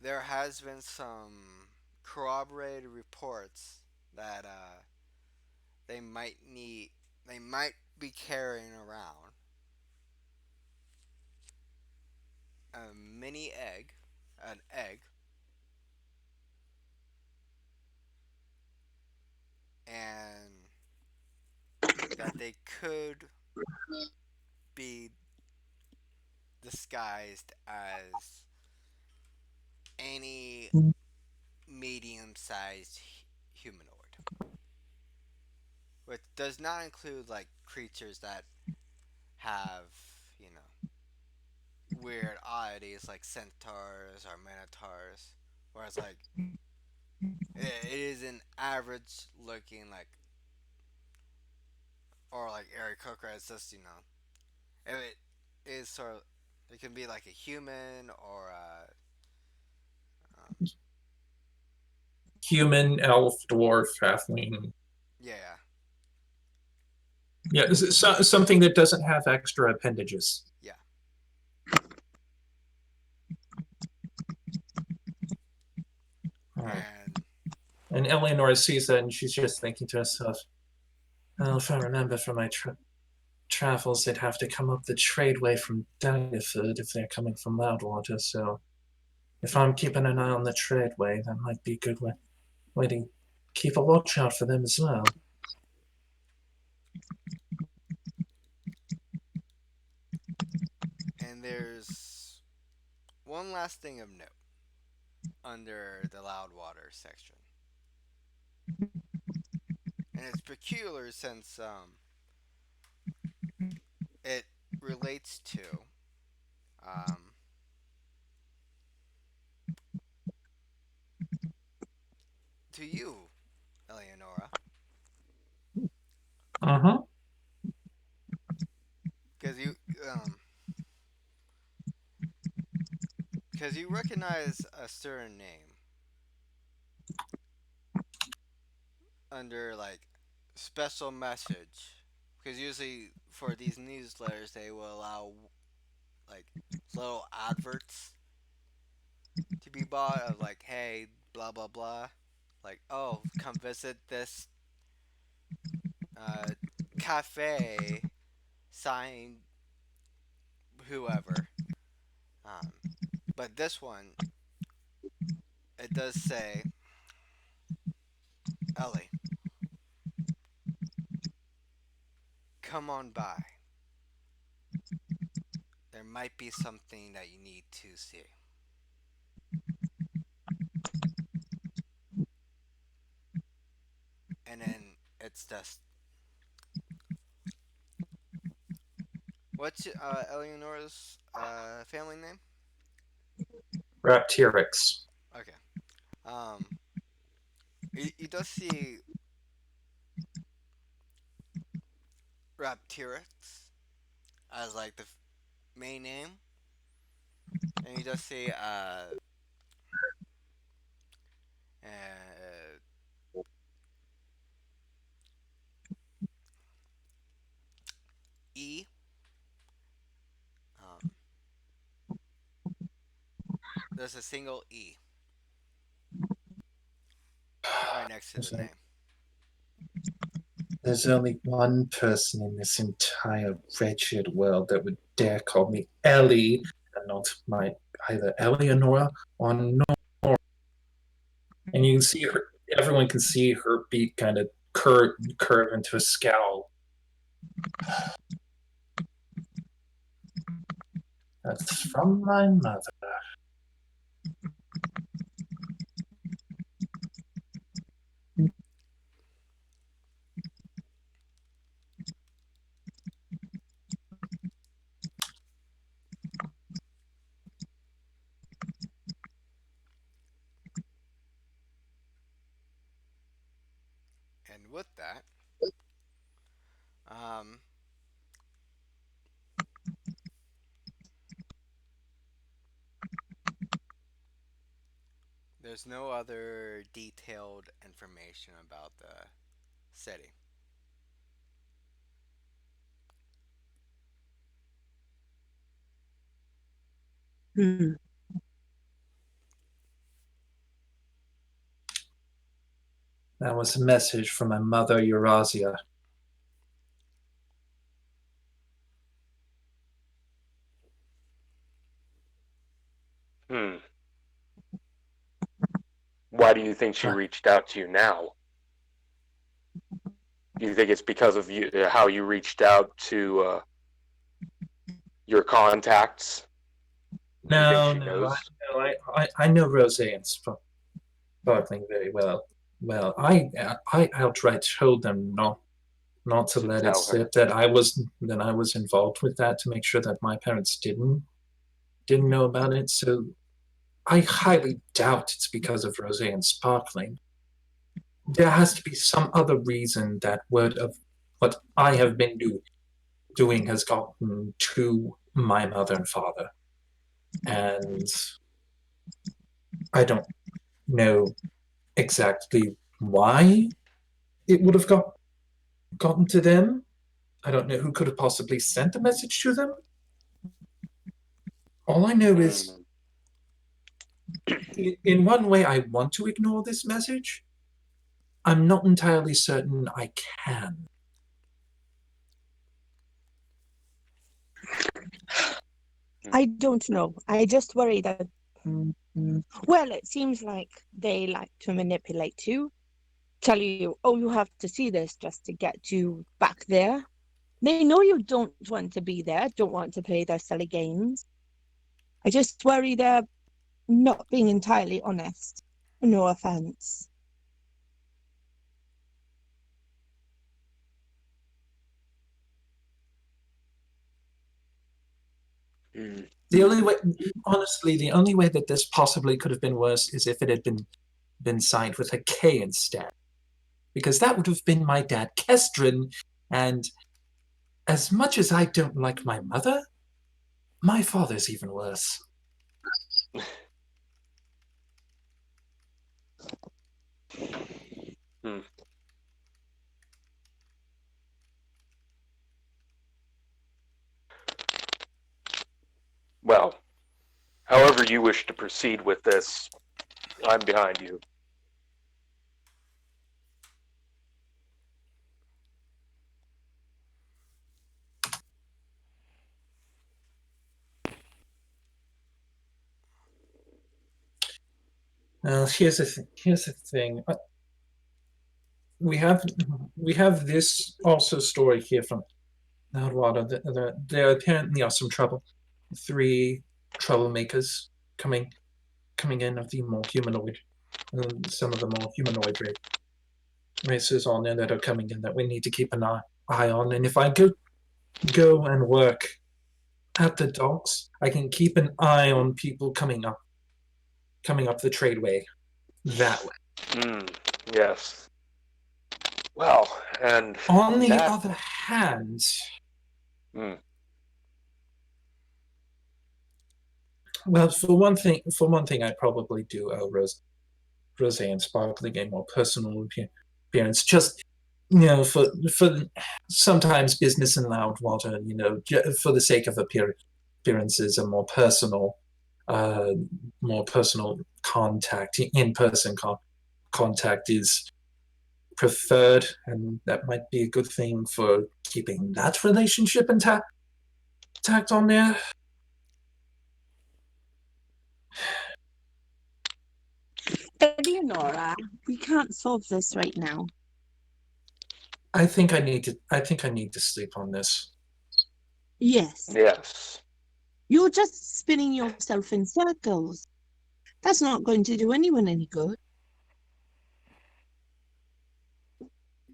there has been some corroborated reports that they might need they might be carrying around a mini egg, an egg, and that they could be disguised as any medium-sized humanoid, which does not include like creatures that have you know weird oddities like centaurs or minotaurs, whereas like it is an average looking like or like Eric Coker. It's just if it is sort of it can be like a human or um, Human, elf, dwarf, halfling. yeah, Yeah, something that doesn't have extra appendages. yeah, All right. and And Eleanor sees that and she's just thinking to herself, well, if I remember from my travels, they'd have to come up the tradeway from Daggerford if they're coming from Loudwater. So if I'm keeping an eye on the tradeway, that might be a good way to keep a watch out for them as well. there's one last thing of note under the Loudwater section, and it's peculiar since it relates um, to you, Eleonora, Uh-huh. because because you recognize a certain name under like special message. Because usually for these newsletters, they will allow like little adverts to be bought of like, hey, blah blah blah, like, oh, come visit this uh, cafe, sign whoever. Um, but this one, it does say, Ellie, come on by. There might be something that you need to see. And then it's just, what's Eleanor's family name? Raptirix. Okay. Um, you does see Raptirix as like the main name, and you just see uh E. Um, there's a single E right next to the name. There's only one person in this entire wretched world that would dare call me Ellie and not my either Eleonora or Nora. And you can see her, everyone can see her beak kind of curve into a scowl. That's from my mother. And with that, um, there's no other detailed information about the city. Hmm. That was a message from my mother, Eurasia. Hmm. Why do you think she reached out to you now? Do you think it's because of you, how you reached out to your contacts? Do you think No, she knows? I know Rose and Sparkling very well. Well, I outright told them not to To let it tell her. slip that I was involved with that to make sure that my parents didn't know about it. So I highly doubt it's because of Rose and Sparkling. There has to be some other reason that word of what I have been doing has gotten to my mother and father. And I don't know exactly why it would have gotten to them. I don't know who could have possibly sent a message to them. All I know is, in one way, I want to ignore this message. I'm not entirely certain I can. I don't know. I just worry that. Well, it seems like they like to manipulate you, tell you, oh, you have to see this just to get you back there. They know you don't want to be there, don't want to play their silly games. I just worry they're not being entirely honest. No offense. The only way, honestly, the only way that this possibly could have been worse is if it had been signed with a K instead, because that would have been my dad, Kestrin. And as much as I don't like my mother, my father's even worse. Hmm. Well, however you wish to proceed with this, I'm behind you. Here's the thing. Here's the thing. We have this also story here from Water. There apparently are some trouble. 3 troublemakers coming in of the more humanoid, some of the more humanoid races on there that are coming in that we need to keep an eye on. And if I go and work at the docks, I can keep an eye on people coming up the tradeway that way. Yes. Well, and On the that... other hand, well, for one thing, I'd probably do Rose and Sparkling a more personal appearance. Just for sometimes business in Loudwater, for the sake of appearances, a more personal contact, in-person contact is preferred, and that might be a good thing for keeping that relationship intact on there. Eleonora, we can't solve this right now. I think I need to sleep on this. Yes. Yes. You're just spinning yourself in circles. That's not going to do anyone any good.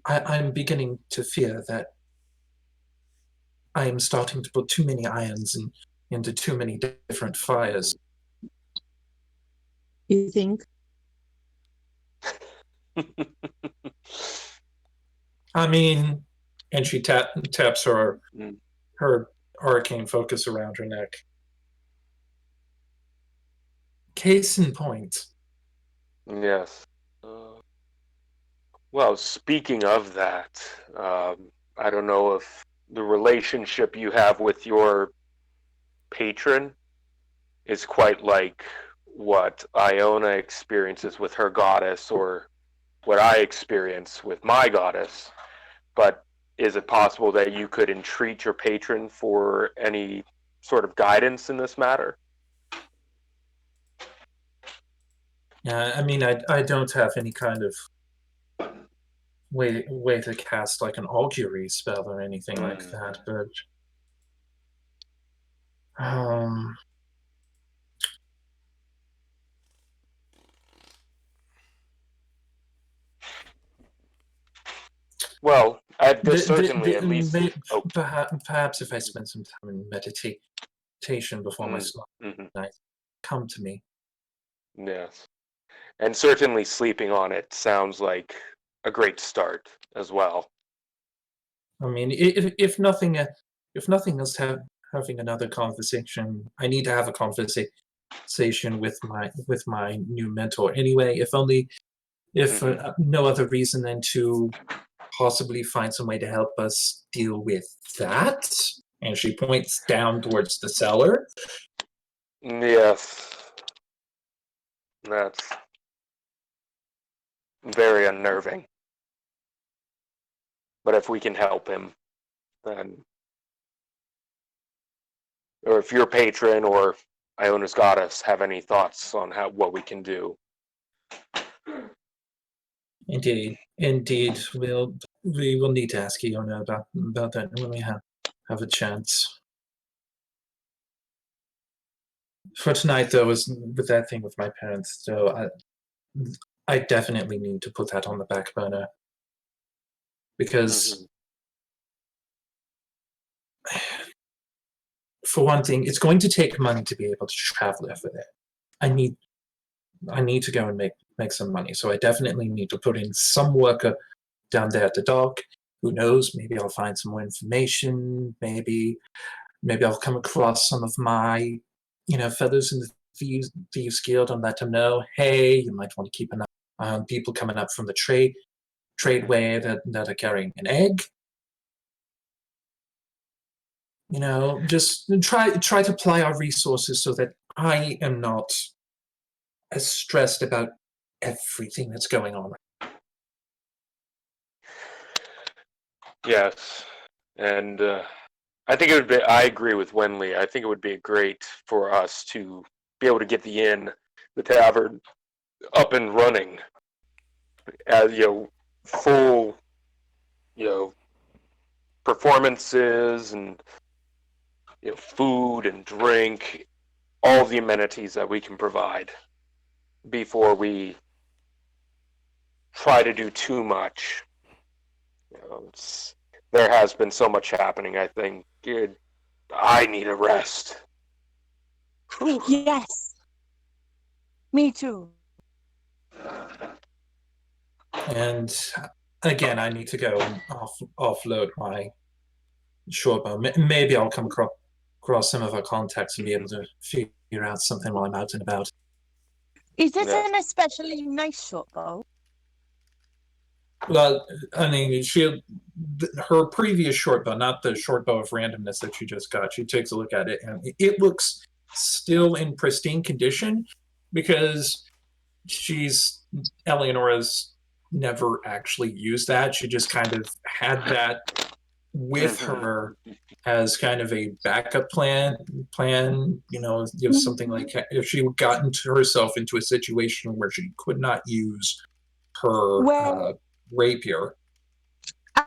I'm beginning to fear that I am starting to put too many irons into too many different fires. You think? I mean, and she taps her arcane focus around her neck. Case in point. Yes. Well, speaking of that, I don't know if the relationship you have with your patron is quite like what Iona experiences with her goddess, or what I experience with my goddess. But is it possible that you could entreat your patron for any sort of guidance in this matter? Yeah, I mean, I don't have any kind of way to cast like an augury spell or anything like that, but well, there's certainly at least... perhaps if I spend some time in meditation before my sleep night, come to me. Yes. And certainly sleeping on it sounds like a great start as well. I mean, if nothing else, having another conversation. I need to have a conversation with my new mentor anyway. If for no other reason than to possibly find some way to help us deal with that. And she points down towards the cellar. Yes. That's very unnerving. But if we can help him, then... Or if your patron or Iona's goddess have any thoughts on what we can do. Indeed. We will need to ask Iona about that when we have a chance. For tonight, though, was with that thing with my parents, so I definitely need to put that on the back burner. Because, for one thing, it's going to take money to be able to travel over there. I need to go and make some money, so I definitely need to put in some work down there at the dock. Who knows? Maybe I'll find some more information. Maybe I'll come across some of my, fellows in the Thieves Guild and let them know, hey, you might want to keep an eye on people coming up from the tradeway that are carrying an egg. Just try to apply our resources so that I am not as stressed about everything that's going on. Yes, and I think it would be. I agree with Wenley. I think it would be great for us to be able to get the tavern, up and running, as full, performances and food and drink, all the amenities that we can provide before we try to do too much. There has been so much happening. I think I need a rest. Yes. Me too. And again, I need to go and offload my shortbow. Maybe I'll come across some of our contacts and be able to figure out something while I'm out and about. Is it Yeah. an especially nice shortbow? Well, I mean, her previous shortbow, not the shortbow of randomness that she just got, she takes a look at it, and it looks still in pristine condition because Eleonora's never actually used that. She just kind of had that with her as kind of a backup plan, something like if she got herself into a situation where she could not use her Well, rapier.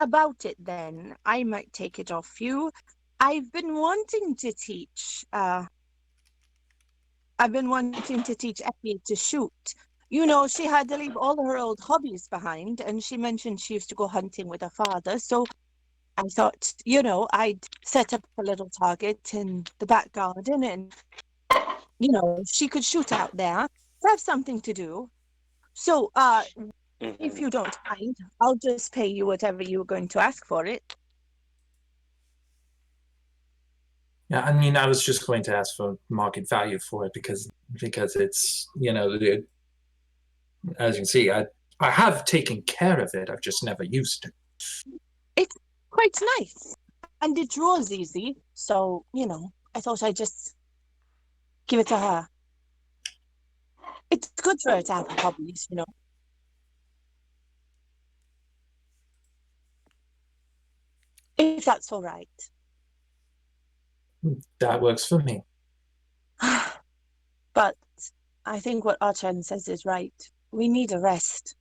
about it then, I might take it off you. I've been wanting to teach Effie to shoot. She had to leave all her old hobbies behind, and she mentioned she used to go hunting with her father. So I thought, I'd set up a little target in the back garden, and she could shoot out there, have something to do. So, if you don't mind, I'll just pay you whatever you were going to ask for it. Yeah, I mean, I was just going to ask for market value for it because it's as you can see, I have taken care of it. I've just never used it. It's quite nice, and it draws easy. So I thought I'd just give it to her. It's good for her to have hobbies. If that's all right. That works for me. But I think what Archen says is right. We need a rest.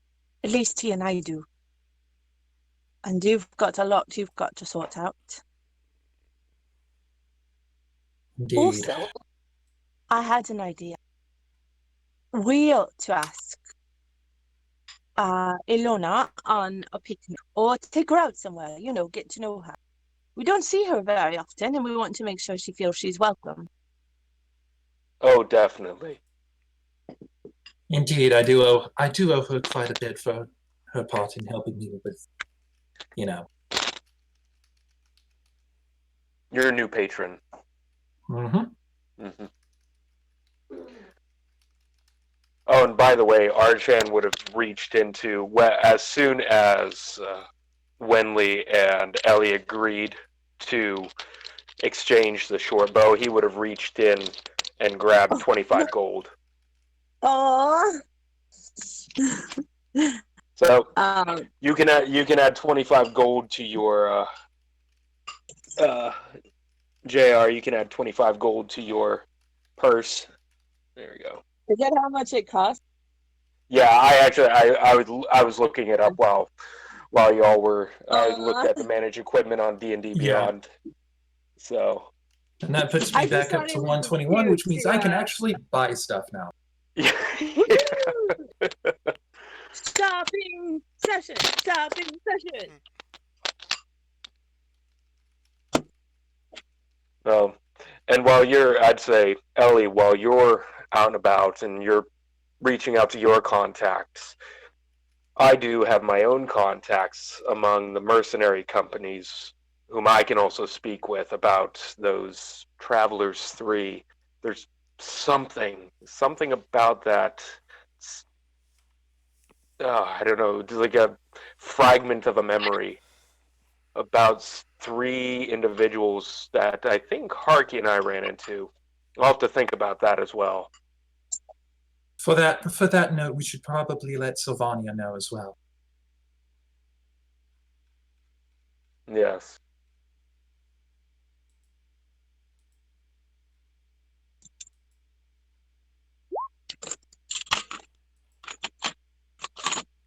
At least he and I do. And you've got a lot you've got to sort out. Indeed. Also, I had an idea. We ought to ask Ilona on a picnic or take her out somewhere, get to know her. We don't see her very often, and we want to make sure she feels she's welcome. Oh, definitely. Indeed, I do owe her quite a bit for her part in helping me with, You're a new patron. Mm-hmm. Oh, and by the way, Archan would have reached into as soon as Wenley and Ellie agreed to exchange the short bow. He would have reached in and grabbed 25 gold. Aww. So you can add 25 gold to your JR. You can add 25 gold to your purse. There we go. Is that how much it costs? Yeah, I was looking it up while y'all were. I looked at the managed equipment on D&D Beyond. Yeah. So. And that puts me back up to 121, which means I can actually buy stuff now. Yeah. Shopping session. And I'd say, Ellie, while you're out and about and you're reaching out to your contacts, I do have my own contacts among the mercenary companies whom I can also speak with about those Travelers 3. There's something about that. I don't know, like a fragment of a memory about three individuals that I think Harky and I ran into. I'll have to think about that as well. For that note, we should probably let Sylvania know as well. Yes.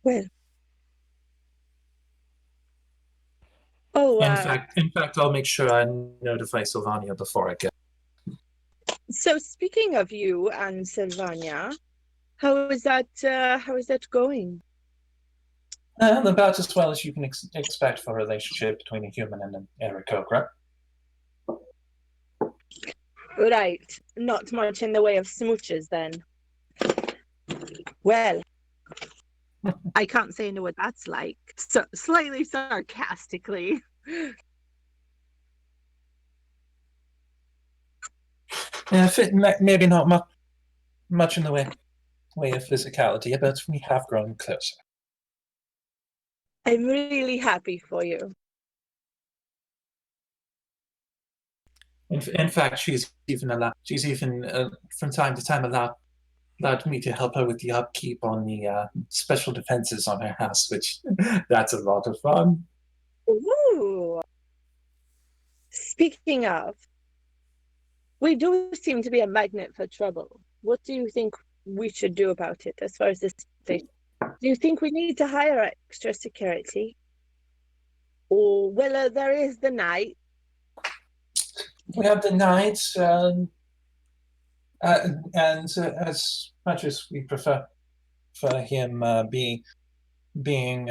Well. Oh, In fact, I'll make sure I notify Sylvania before I go. so speaking of you and Sylvania, how is that going? About as well as you can expect for a relationship between a human and an Aarakocra. Right, not much in the way of smooches then. Well, I can't say I know what that's like. So slightly sarcastically. Yeah, maybe not much in the way of physicality, but we have grown closer. I'm really happy for you. In fact, she's even from time to time allowed me to help her with the upkeep on the special defenses on her house, which that's a lot of fun. Ooh. Speaking of, we do seem to be a magnet for trouble. What do you think we should do about it as far as this station? Do you think we need to hire extra security? Or, well, there is the knight. We have the knight, and as much as we prefer for him being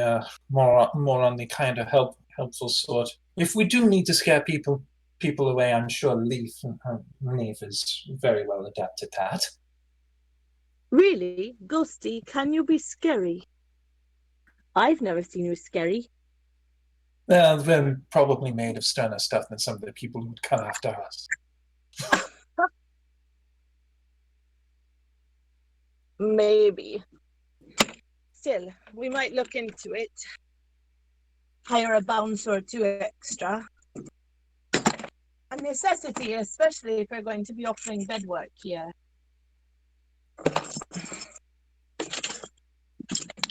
more on the kind of helpful sort, if we do need to scare people away, I'm sure Leaf is very well adept at that. Really? Ghosty, can you be scary? I've never seen you scary. They're probably made of sterner stuff than some of the people who would come after us. Maybe. Still, we might look into it. Hire a bouncer or two extra. A necessity, especially if we're going to be offering bed work here.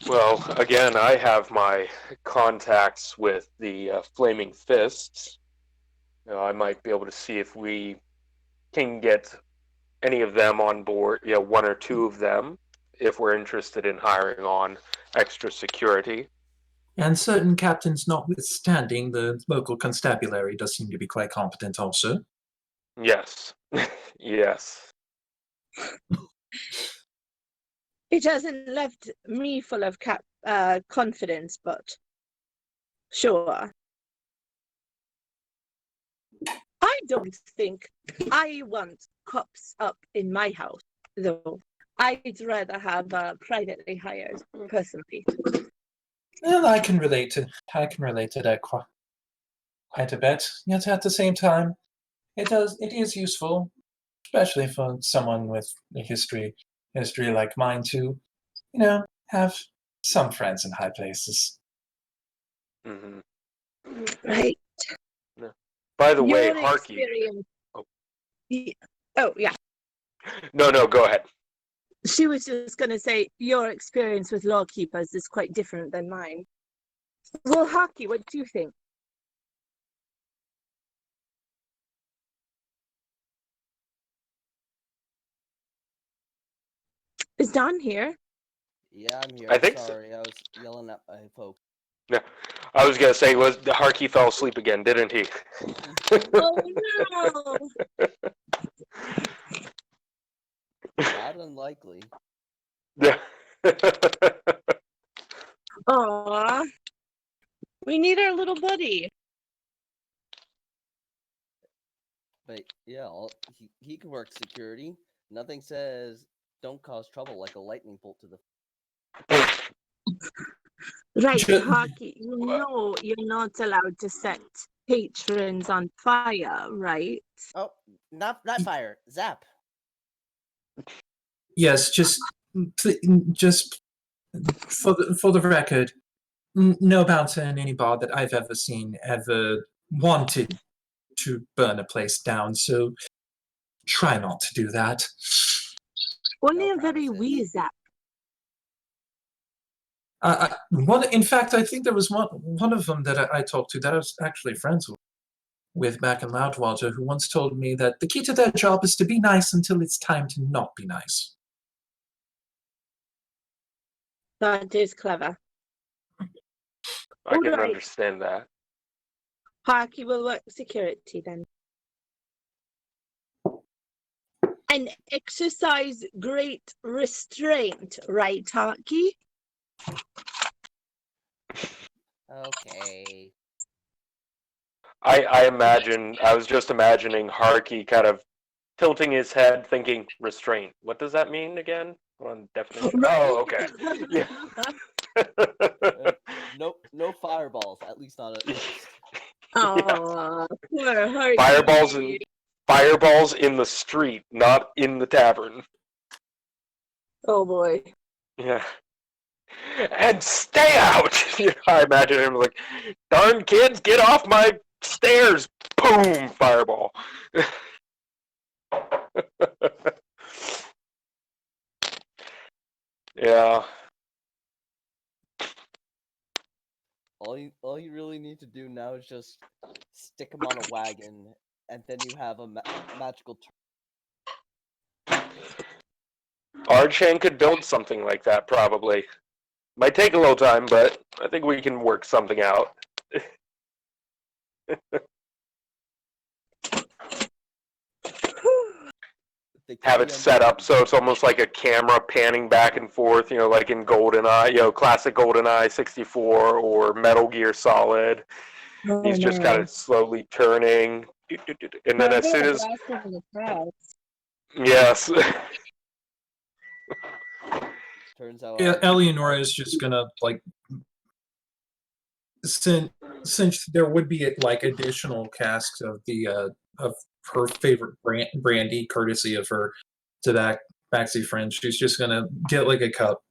Well, again, I have my contacts with the Flaming Fists. I might be able to see if we can get any of them on board, one or two of them, if we're interested in hiring on extra security. And certain captains notwithstanding, the local constabulary does seem to be quite competent also. Yes. Yes. It hasn't left me full of confidence, but sure. I don't think I want cops up in my house, though. I'd rather have privately hired, personally. Well, I can relate to that quite a bit. Yet at the same time, it is useful, especially for someone with a history like mine to, have some friends in high places. Mm-hmm. Right. Yeah. By the way, Your Harky. experience. Oh. Oh, yeah. No, go ahead. She was just going to say, your experience with lawkeepers is quite different than mine. Well, Harky, what do you think? Is Don here? Yeah, I'm here. I think so. Sorry, I was yelling at my folks. Yeah, I was gonna say, Harky fell asleep again, didn't he? Oh no! Not unlikely. Yeah. Aww. We need our little buddy. But yeah, he can work security. Nothing says don't cause trouble like a lightning bolt to the. Right, Harky, you know you're not allowed to set patrons on fire, right? Oh, not fire. Zap. Yes, just for the record, no bouncer in any bar that I've ever seen ever wanted to burn a place down, so try not to do that. Only No a very promises. wee zap. In fact, I think there was one of them that I talked to that I was actually friends with back in Loudwater, who once told me that the key to their job is to be nice until it's time to not be nice. That is clever. I can Alright. understand that. Harky will work security then. And exercise great restraint, right, Harky? Okay. I was just imagining Harky kind of tilting his head, thinking restraint. What does that mean again? On definition. Oh, okay. Yeah. No fireballs, at least not at first. Oh, poor Harky. Fireballs in the street, not in the tavern. Oh boy. Yeah. And stay out! I imagine him like, darn kids, get off my stairs! Boom! Fireball. Yeah. All you really need to do now is just stick him on a wagon, and then you have a magical Archan could build something like that, probably. Might take a little time, but I think we can work something out. Have it set up so it's almost like a camera panning back and forth, like in GoldenEye, classic GoldenEye 64 or Metal Gear Solid. Oh, He's just kind of slowly turning. And then as soon as... Yes. Turns out Eleonora is just gonna since there would be additional casks of her favorite brandy, courtesy of her tabaxi friend. She's just gonna get a cup,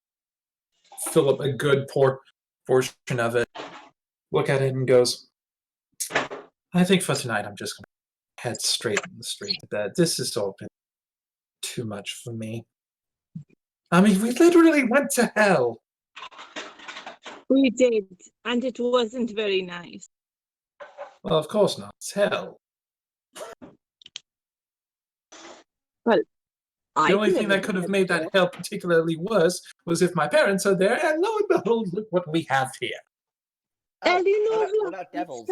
fill up a good portion of it, look at it, and goes, "I think for tonight I'm just gonna head straight to bed. This has all been too much for me. I mean, we literally went to hell." We did, and it wasn't very nice. Well, of course not. It's hell. Well, the only thing that could have made that hell particularly worse was if my parents are there, and lo and behold, look what we have here. Eleanor, we're not devils.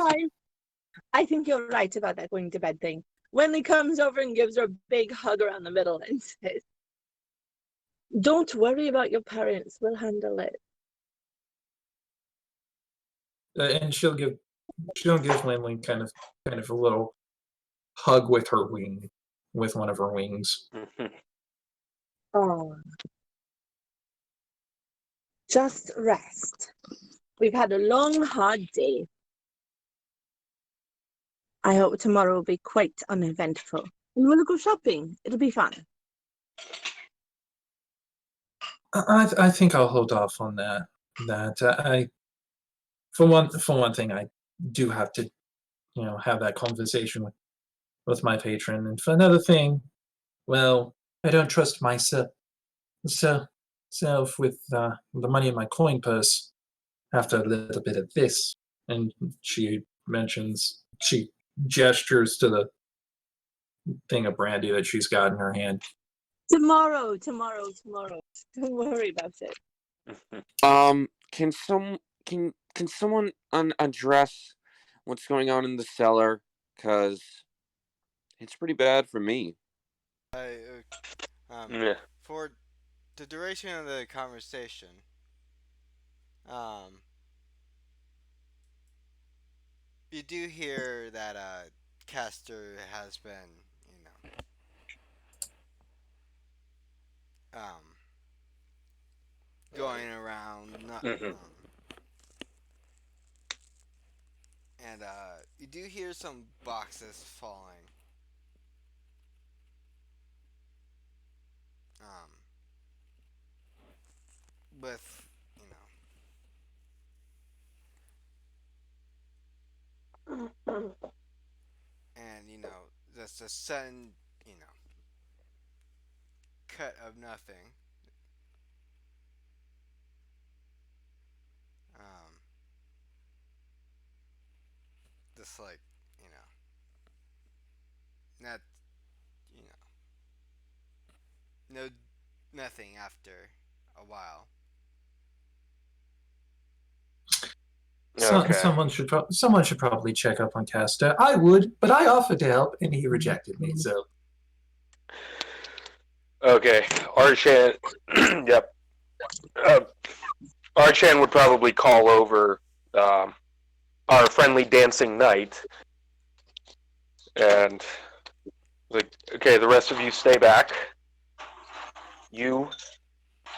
I think you're right about that going to bed thing. Wendy comes over and gives her a big hug around the middle and says, "Don't worry about your parents. We'll handle it." And she'll give Landling kind of a little hug with one of her wings. Oh, just rest. We've had a long, hard day. I hope tomorrow will be quite uneventful. And we'll go shopping. It'll be fun. I think I'll hold off on that. For one thing, I do have to, have that conversation with my patron, and for another thing, well, I don't trust myself with the money in my coin purse after a little bit of this. And she gestures to the thing of brandy that she's got in her hand. Tomorrow. Don't worry about it. Can someone address what's going on in the cellar? Because it's pretty bad for me. Yeah. For the duration of the conversation, you do hear that Castor has been, going around, and you do hear some boxes falling. with and just a sudden you know cut of nothing. Um, just like not you know no nothing after a while. Okay. Someone should probably check up on Casta. I would, but I offered to help, and he rejected me. So Okay. Archan. Yep. Uh, Archan would probably call over um, our friendly dancing knight and like, okay, the rest of you stay back. You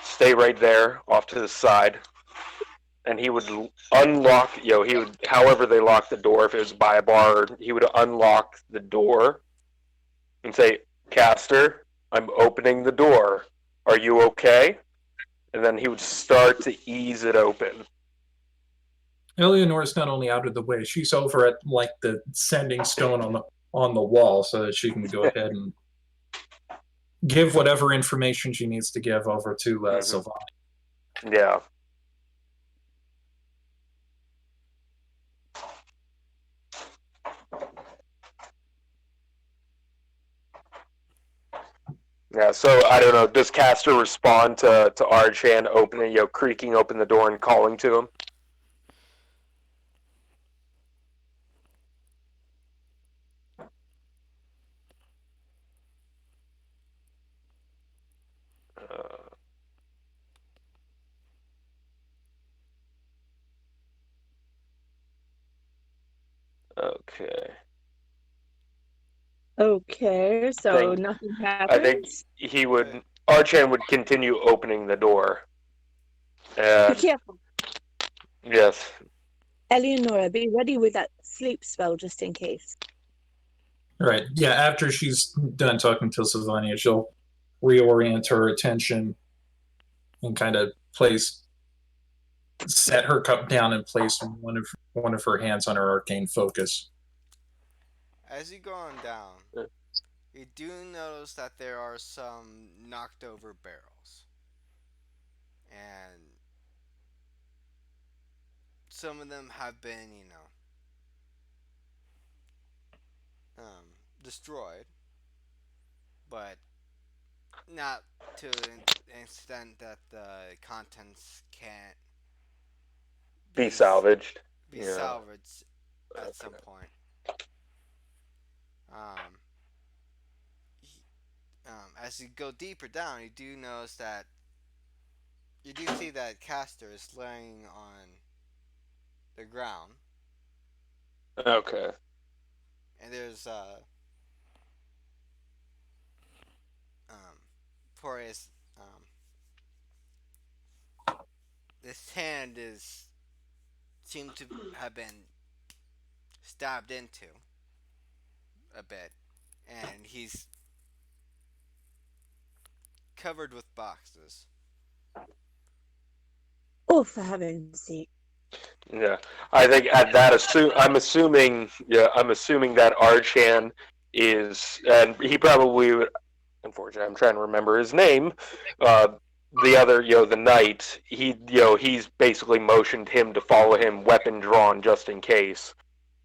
stay right there, off to the side. And he would unlock, he would, however they lock the door, if it was by a bar, he would unlock the door and say, Caster, I'm opening the door. Are you okay? And then he would start to ease it open. Eleanor's not only out of the way; she's over at like the sending stone on the wall, so that she can go ahead and give whatever information she needs to give over to Sylvani. Yeah. Yeah, so I don't know. Does Caster respond to Archan opening, creaking open the door and calling to him? Okay. Okay, so Think- nothing I think happens. he would. Archan would continue opening the door. Be And careful. yes. Eleonora, be ready with that sleep spell just in case. Right. Yeah. After she's done talking to Sylvania, she'll reorient her attention and kind of set her cup down and place one of her hands on her arcane focus. As you go on down, you do notice that there are some knocked over barrels, and some of them have been, destroyed, but not to an extent that the contents can't Be salvaged. be Yeah. salvaged at some point. As you go deeper down, you do notice that you do see that Castor is laying on the ground, Okay. and there's for his hand is seemed to have been stabbed into a bit, and he's covered with boxes. Oh, for heaven's sake. Yeah, I think at that I'm assuming that Archan is, and he probably would. Unfortunately, I'm trying to remember his name. The other, the knight. He's basically motioned him to follow him, weapon drawn, just in case.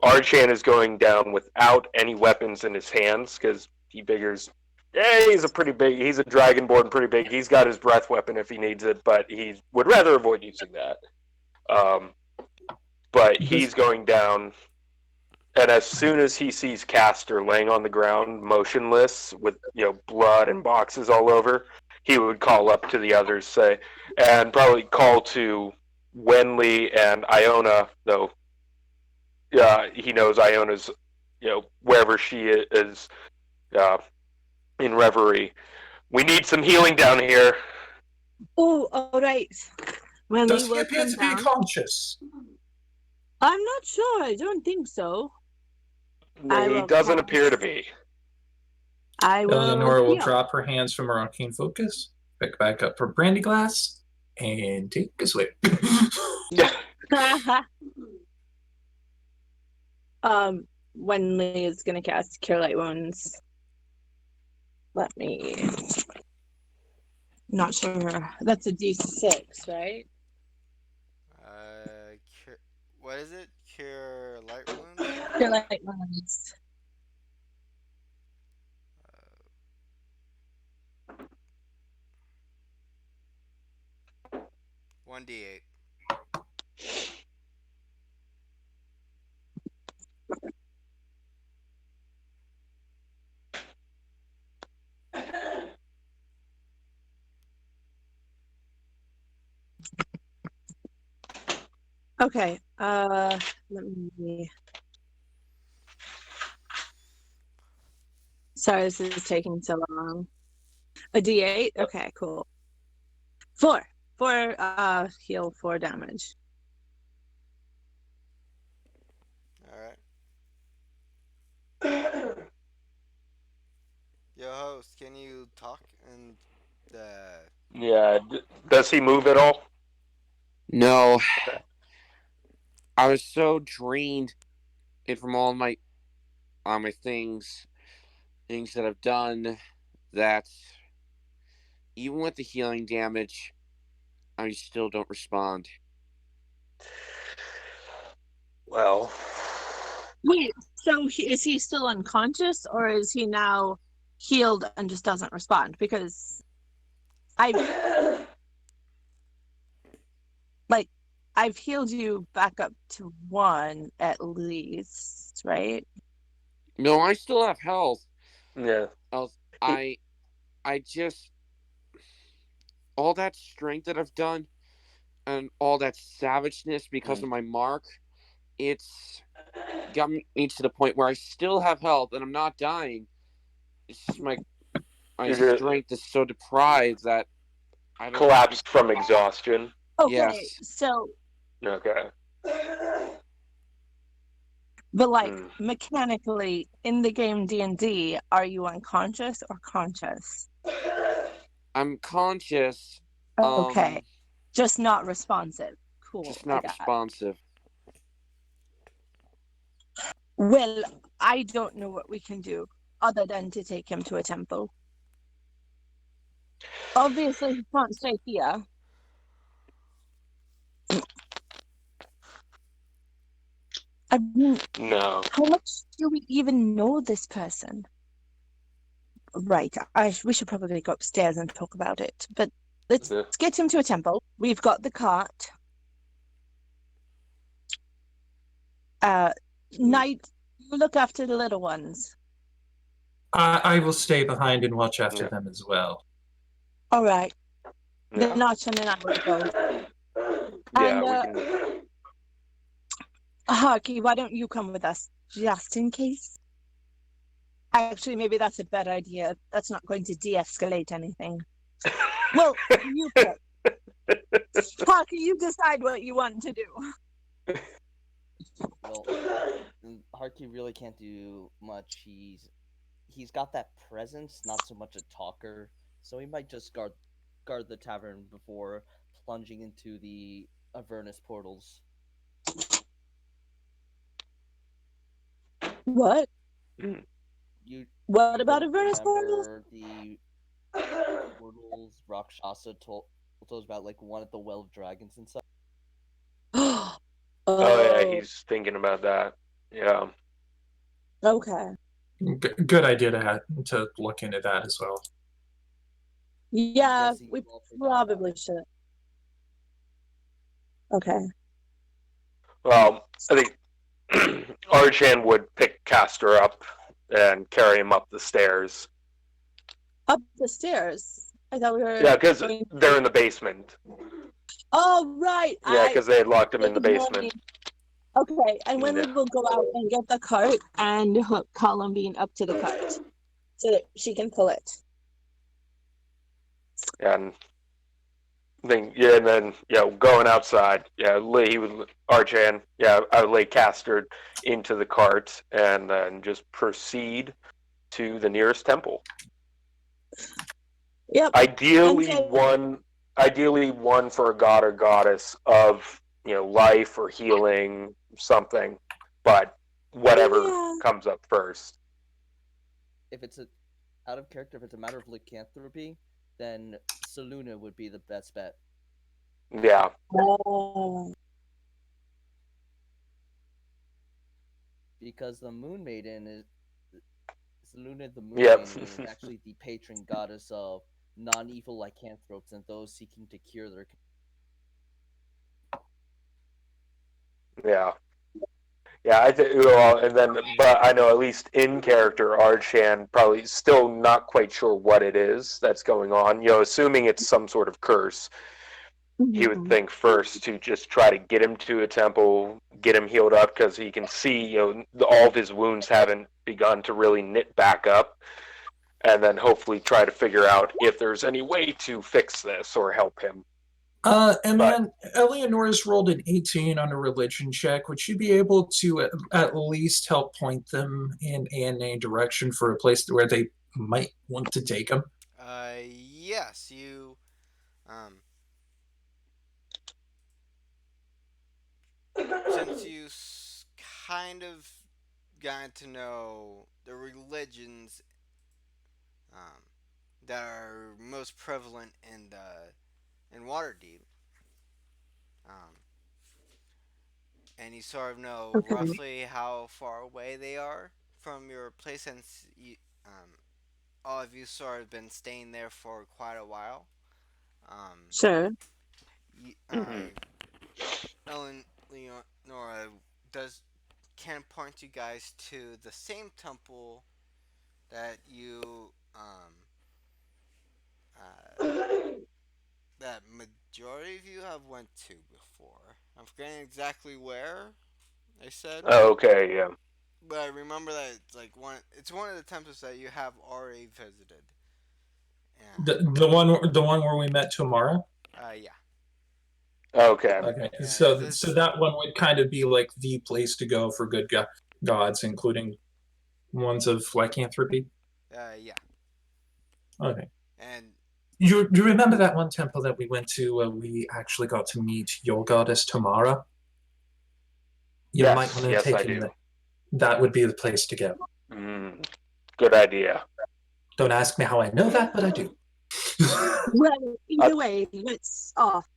Archan is going down without any weapons in his hands because he figures, he's a dragonborn, pretty big. He's got his breath weapon if he needs it, but he would rather avoid using that. But he's going down, and as soon as he sees Castor laying on the ground, motionless, with blood and boxes all over, he would call up to the others, and probably call to Wenley and Iona, though. He knows Iona's, wherever she is, in reverie. We need some healing down here. Oh, all right. When Does we he will appear come to be down. conscious? I'm not sure. I don't think so. He doesn't appear to be. I will. Eleonora will heal. drop her hands from her arcane focus, pick back up her brandy glass, and take a swig. Wenley is gonna cast Cure Light Wounds. Let me. Not sure. That's a D6, right? Cure, what is it? Cure light wounds? Cure Light Wounds. 1d8. Okay. Let me. Sorry, this is taking so long. A D8? Okay, cool. 4. 4 heal 4 damage. Alright. Yo, host, can you talk and Yeah. Does he move at all? No, Okay. I was so drained from all my things that I've done that even with the healing damage, I still don't respond. Well, Wait, so is he still unconscious or is he now healed and just doesn't respond? Because I've healed you back up to 1 at least, right? No, I still have health. yeah. I just all that strength that I've done and all that savageness because of my mark, it's got me to the point where I still have health and I'm not dying. It's just my strength is so deprived that I don't Collapsed from exhaustion. Okay, Yes. so Okay. but like mechanically in the game D&D, are you unconscious or conscious? I'm conscious. Okay. Just not responsive. Cool. Just not responsive. Well, I don't know what we can do other than to take him to a temple. Obviously, he can't stay here. I mean, No. how much do we even know this person? Right, we should probably go upstairs and talk about it. But let's get him to a temple. We've got the cart. Knight, you look after the little ones. I will stay behind and watch after them as well. All right. Yeah. Then Archon and I will go. Yeah, And we can. Harky, why don't you come with us, just in case? Actually, maybe that's a bad idea. That's not going to de-escalate anything. Well, you pick. Harky, you decide what you want to do. Well, Harky really can't do much. He's got that presence, not so much a talker. So he might just guard the tavern before plunging into the Avernus portals. What? What about don't Avernus portals? remember the portals Rakshasa told us about, like one at the Well of Dragons and stuff. Oh yeah, he's thinking about that. Yeah. Okay. Good idea to look into that as well. Yeah, we probably should. Okay. Well, I think Archan would pick Castor up and carry him up the stairs. Up the stairs? I thought we were... Yeah, because they're in the basement. Oh, right. Yeah, because they had locked him in the basement. Okay, and when we will go out and get the cart and hook Columbine up to the cart so that she can pull it. And then going outside, Archan, I would lay Castor into the cart and then just proceed to the nearest temple. Yep. Ideally, one ideally one for a god or goddess of life or healing, something, but whatever Yeah. comes up first. If it's out of character, if it's a matter of lycanthropy, then Saluna would be the best bet. Yeah. Oh. Because the Moon Maiden is Saluna the Moon Yep. Maiden is actually the patron goddess of non-evil lycanthropes and those seeking to cure their. Yeah. Yeah, I think, well, and then, but I know at least in character, Archan probably still not quite sure what it is that's going on. Assuming it's some sort of curse, he would Mhm. think first to just try to get him to a temple, get him healed up, because he can see, all of his wounds haven't begun to really knit back up, and then hopefully try to figure out if there's any way to fix this or help him. And But then Eleanor's rolled an 18 on a religion check. Would she be able to at least help point them in a direction for a place where they might want to take them? Yes, you. Um, since you kind of gotten to know the religions um, that are most prevalent in Waterdeep, um, and you sort of know Okay. roughly how far away they are from your place, since all of you sort of been staying there for quite a while. Um, Sure. mhm. Ellen Leonora does can point you guys to the same temple that you uh, that majority of you have went to before. I'm forgetting exactly where I said, Okay, yeah. but I remember that it's like It's one of the temples that you have already visited. The And the one where we met tomorrow. yeah, Okay. Okay, yeah. so This that one would kind of be like the place to go for good gods, including ones of lycanthropy. yeah, Okay. and You remember that one temple that we went to where we actually got to meet your goddess Tamara? You might Yes, want to yes, take I him do. there. That would be the place to go. Mm, good idea. Don't ask me how I know that, but I do. Well, Uh, either way, let's off.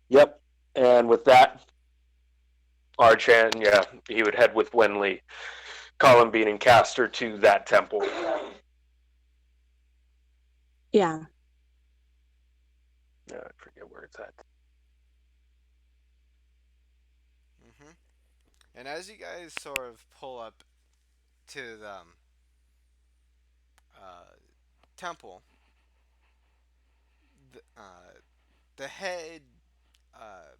yep. And with that, Archan, yeah, he would head with Wenley, Columbine, and Castor to that temple. Yeah. I forget where it's at. hmm and as you guys sort of pull up to the temple, the, uh, the head uh,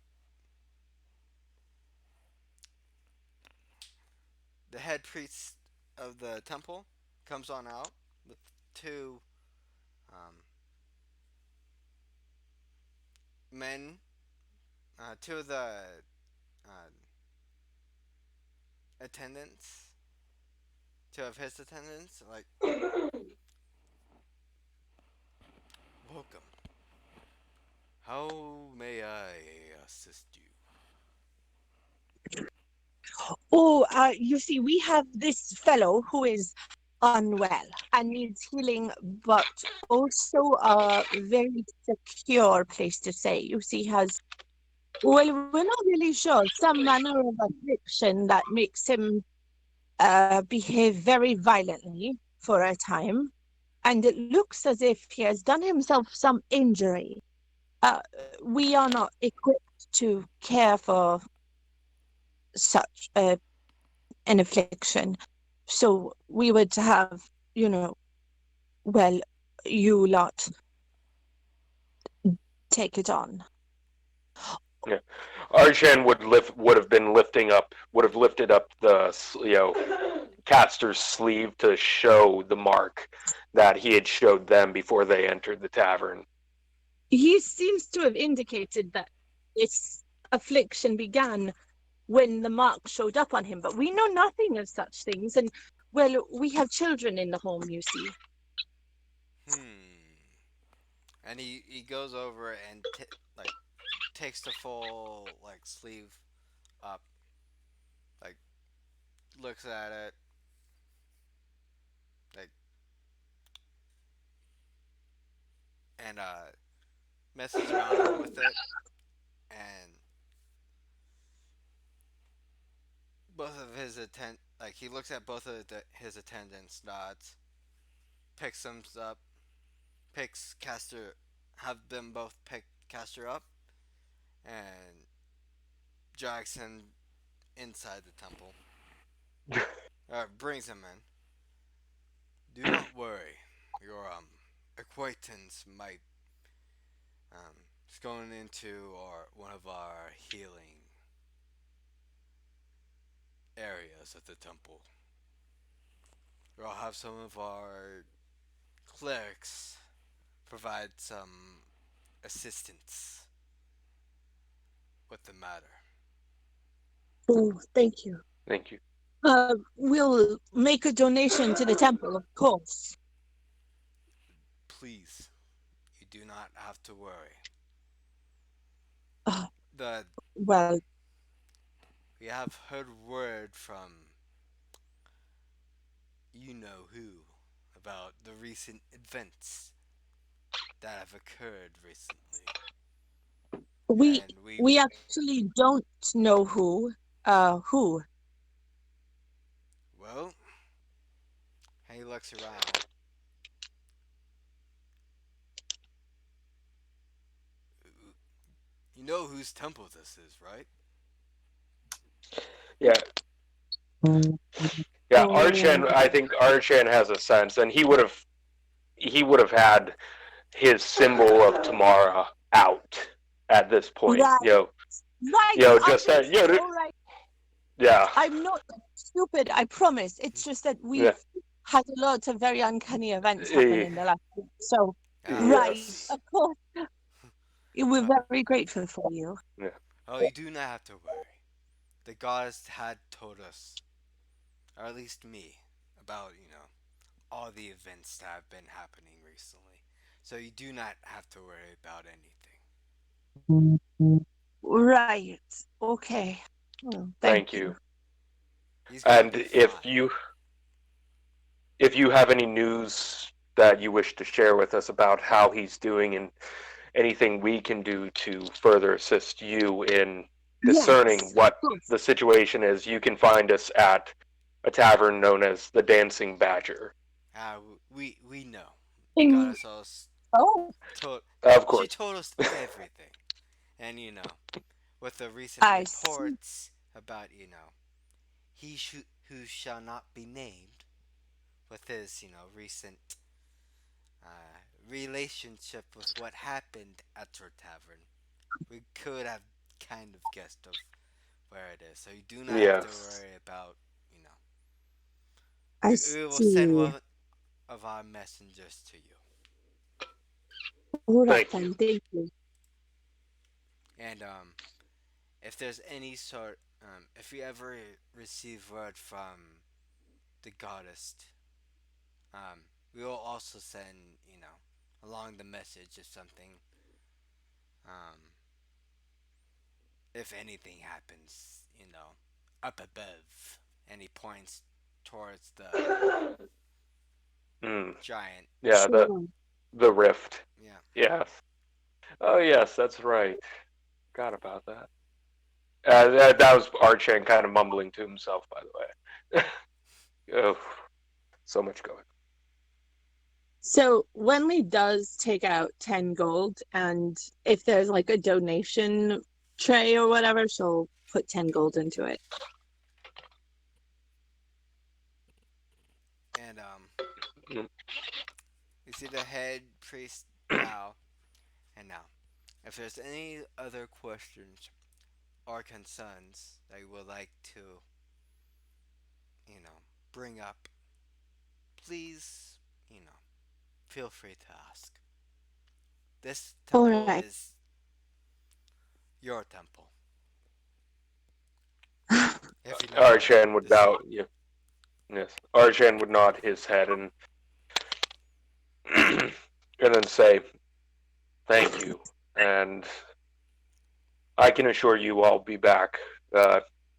the head priest of the temple comes on out with two um, men, two of the uh, attendants, two of his attendants, like, welcome. How may I assist you? Oh, you see, we have this fellow who is unwell and needs healing, but also a very secure place to stay. You see, well, we're not really sure, some manner of affliction that makes him behave very violently for a time. And it looks as if he has done himself some injury. Uh, we are not equipped to care for such an affliction. So we would have, well, you lot take it on. Yeah. Archan would have been would have lifted up the Castor's sleeve to show the mark that he had showed them before they entered the tavern. He seems to have indicated that this affliction began when the mark showed up on him, but we know nothing of such things. And, well, we have children in the home, you see. Hmm. and he goes over and like takes the full like sleeve up, like looks at it, like and messes around with it, and both of his like he looks at both of his attendants, nods, picks them up, picks Caster, have them both pick Caster up, and drags him inside the temple. Brings him in. Do not worry. Your acquaintance might is going into one of our healing areas of the temple. We'll have some of our clerics provide some assistance with the matter. Oh, thank you. Thank you. We'll make a donation to the temple, of course. Please, you do not have to worry. Uh, The well, We have heard word from you know who about the recent events that have occurred recently. we And we actually don't know who. Who? Well, he looks around. You know whose temple this is, right? Yeah, yeah. Oh, I think Archen has a sense, and he would have had his symbol of Tamara out at this point. right, right. Just that. All right. Yeah, I'm not stupid. I promise. It's just that yeah. we've had a lot of very uncanny events happen Eh, in the last week. So, right, Yes. of course, we're Uh, very grateful for you. Yeah. oh, you do not have to worry. The goddess had told us, or at least me, about, all the events that have been happening recently. So you do not have to worry about anything. Right. Okay. Well, thank Thank you. you. He's gonna And be fine. if you have any news that you wish to share with us about how he's doing and anything we can do to further assist you in discerning Yes, of what course. the situation is, you can find us at a tavern known as the Dancing Badger. We know. The In, goddess us oh, told Of she course. told us everything, and with the recent I see. reports about who shall not be named, with his recent relationship with what happened at your tavern, we could have kind of guessed of where it is. So you do not have to Yes. worry about I we will send see. one of our messengers to you. All right Thank you. then. Thank you. And if there's any sort, if you ever receive word from the goddess, we will also send along the message if something, um, if anything happens, up above. And he points towards the Mm. giant. Yeah, Sure. the rift. Yeah. Yes. Oh yes, that's right. Forgot about that. That was Archen kind of mumbling to himself, by the way. Oh, so much going. So Wenley does take out 10 gold, and if there's like a donation tray or whatever, she'll put 10 gold into it. And Mm. you see the head priest bow. And now, if there's any other questions or concerns that you would like to, bring up, please, feel free to ask. This All temple right. is your temple, if you know what I Archen mean would to say. bow. Yeah, yes. Archen would nod his head and and then say, Thank you. And I can assure you I'll be back.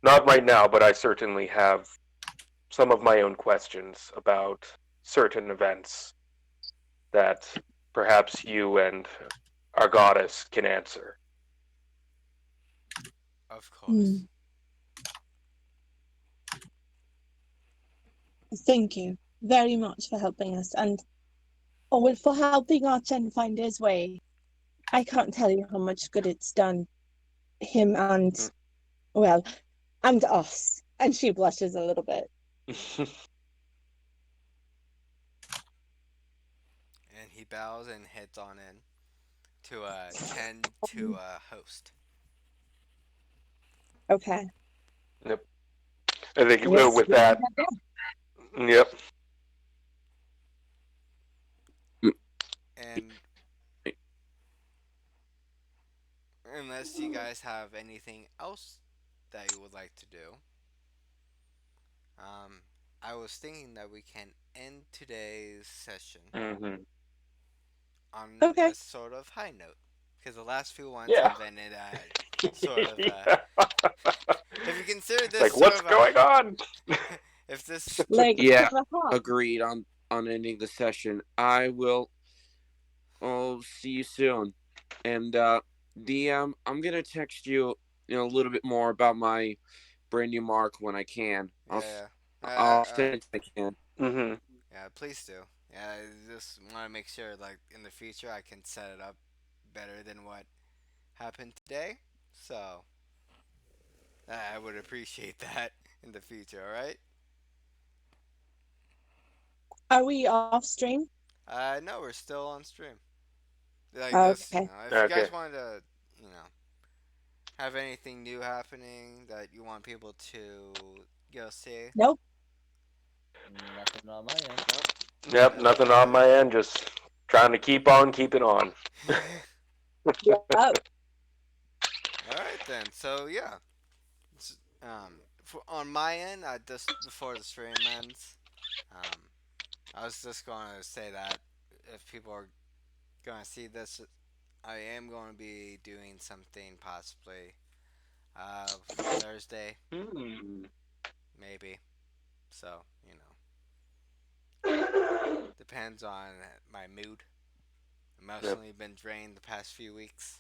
Not right now, but I certainly have some of my own questions about certain events that perhaps you and our goddess can answer. Of course. Hmm. Thank you very much for helping us and for helping Archen find his way. I can't tell you how much good it's done him and, well, and us. And she blushes a little bit. And he bows and heads on in to tend to host. Okay. Yep. I think Yes. with that, yep. And unless you guys have anything else that you would like to do, um, I was thinking that we can end today's session Mm-hmm. on Okay. a sort of high note, because the last few ones Yeah. have ended at sort of Yeah. if you consider It's this like, sort what's of a going on? if this Like, Yeah, uh-huh. agreed on ending the session. I'll see you soon. And DM, I'm gonna text you, a little bit more about my brand new mark when I can. yeah, I'll send it when I can. Mm-hmm. yeah, please do. Yeah, I just want to make sure like in the future I can set it up better than what happened today. So I would appreciate that in the future. All right. Are we off stream? No, we're still on stream. Like this, Okay. if you Okay. guys wanted to, you know, have anything new happening that you want people to go see, Nope. Nothing on my end. nope. Yep. Nothing on my end. Just trying to keep on keeping on. Yep. All right then. So yeah, on my end, just before the stream ends, um, I was just going to say that if people are going to see this, I am going to be doing something possibly Thursday, Hmm. maybe. So, depends on my mood. Yep. Emotionally been drained the past few weeks,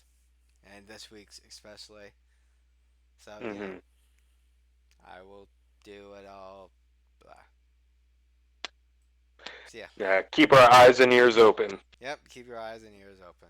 and this week's especially. So, Mm-hmm. I will do it all. Blah. So, yeah. Yeah. Keep our eyes and ears open. Yep, keep your eyes and ears open.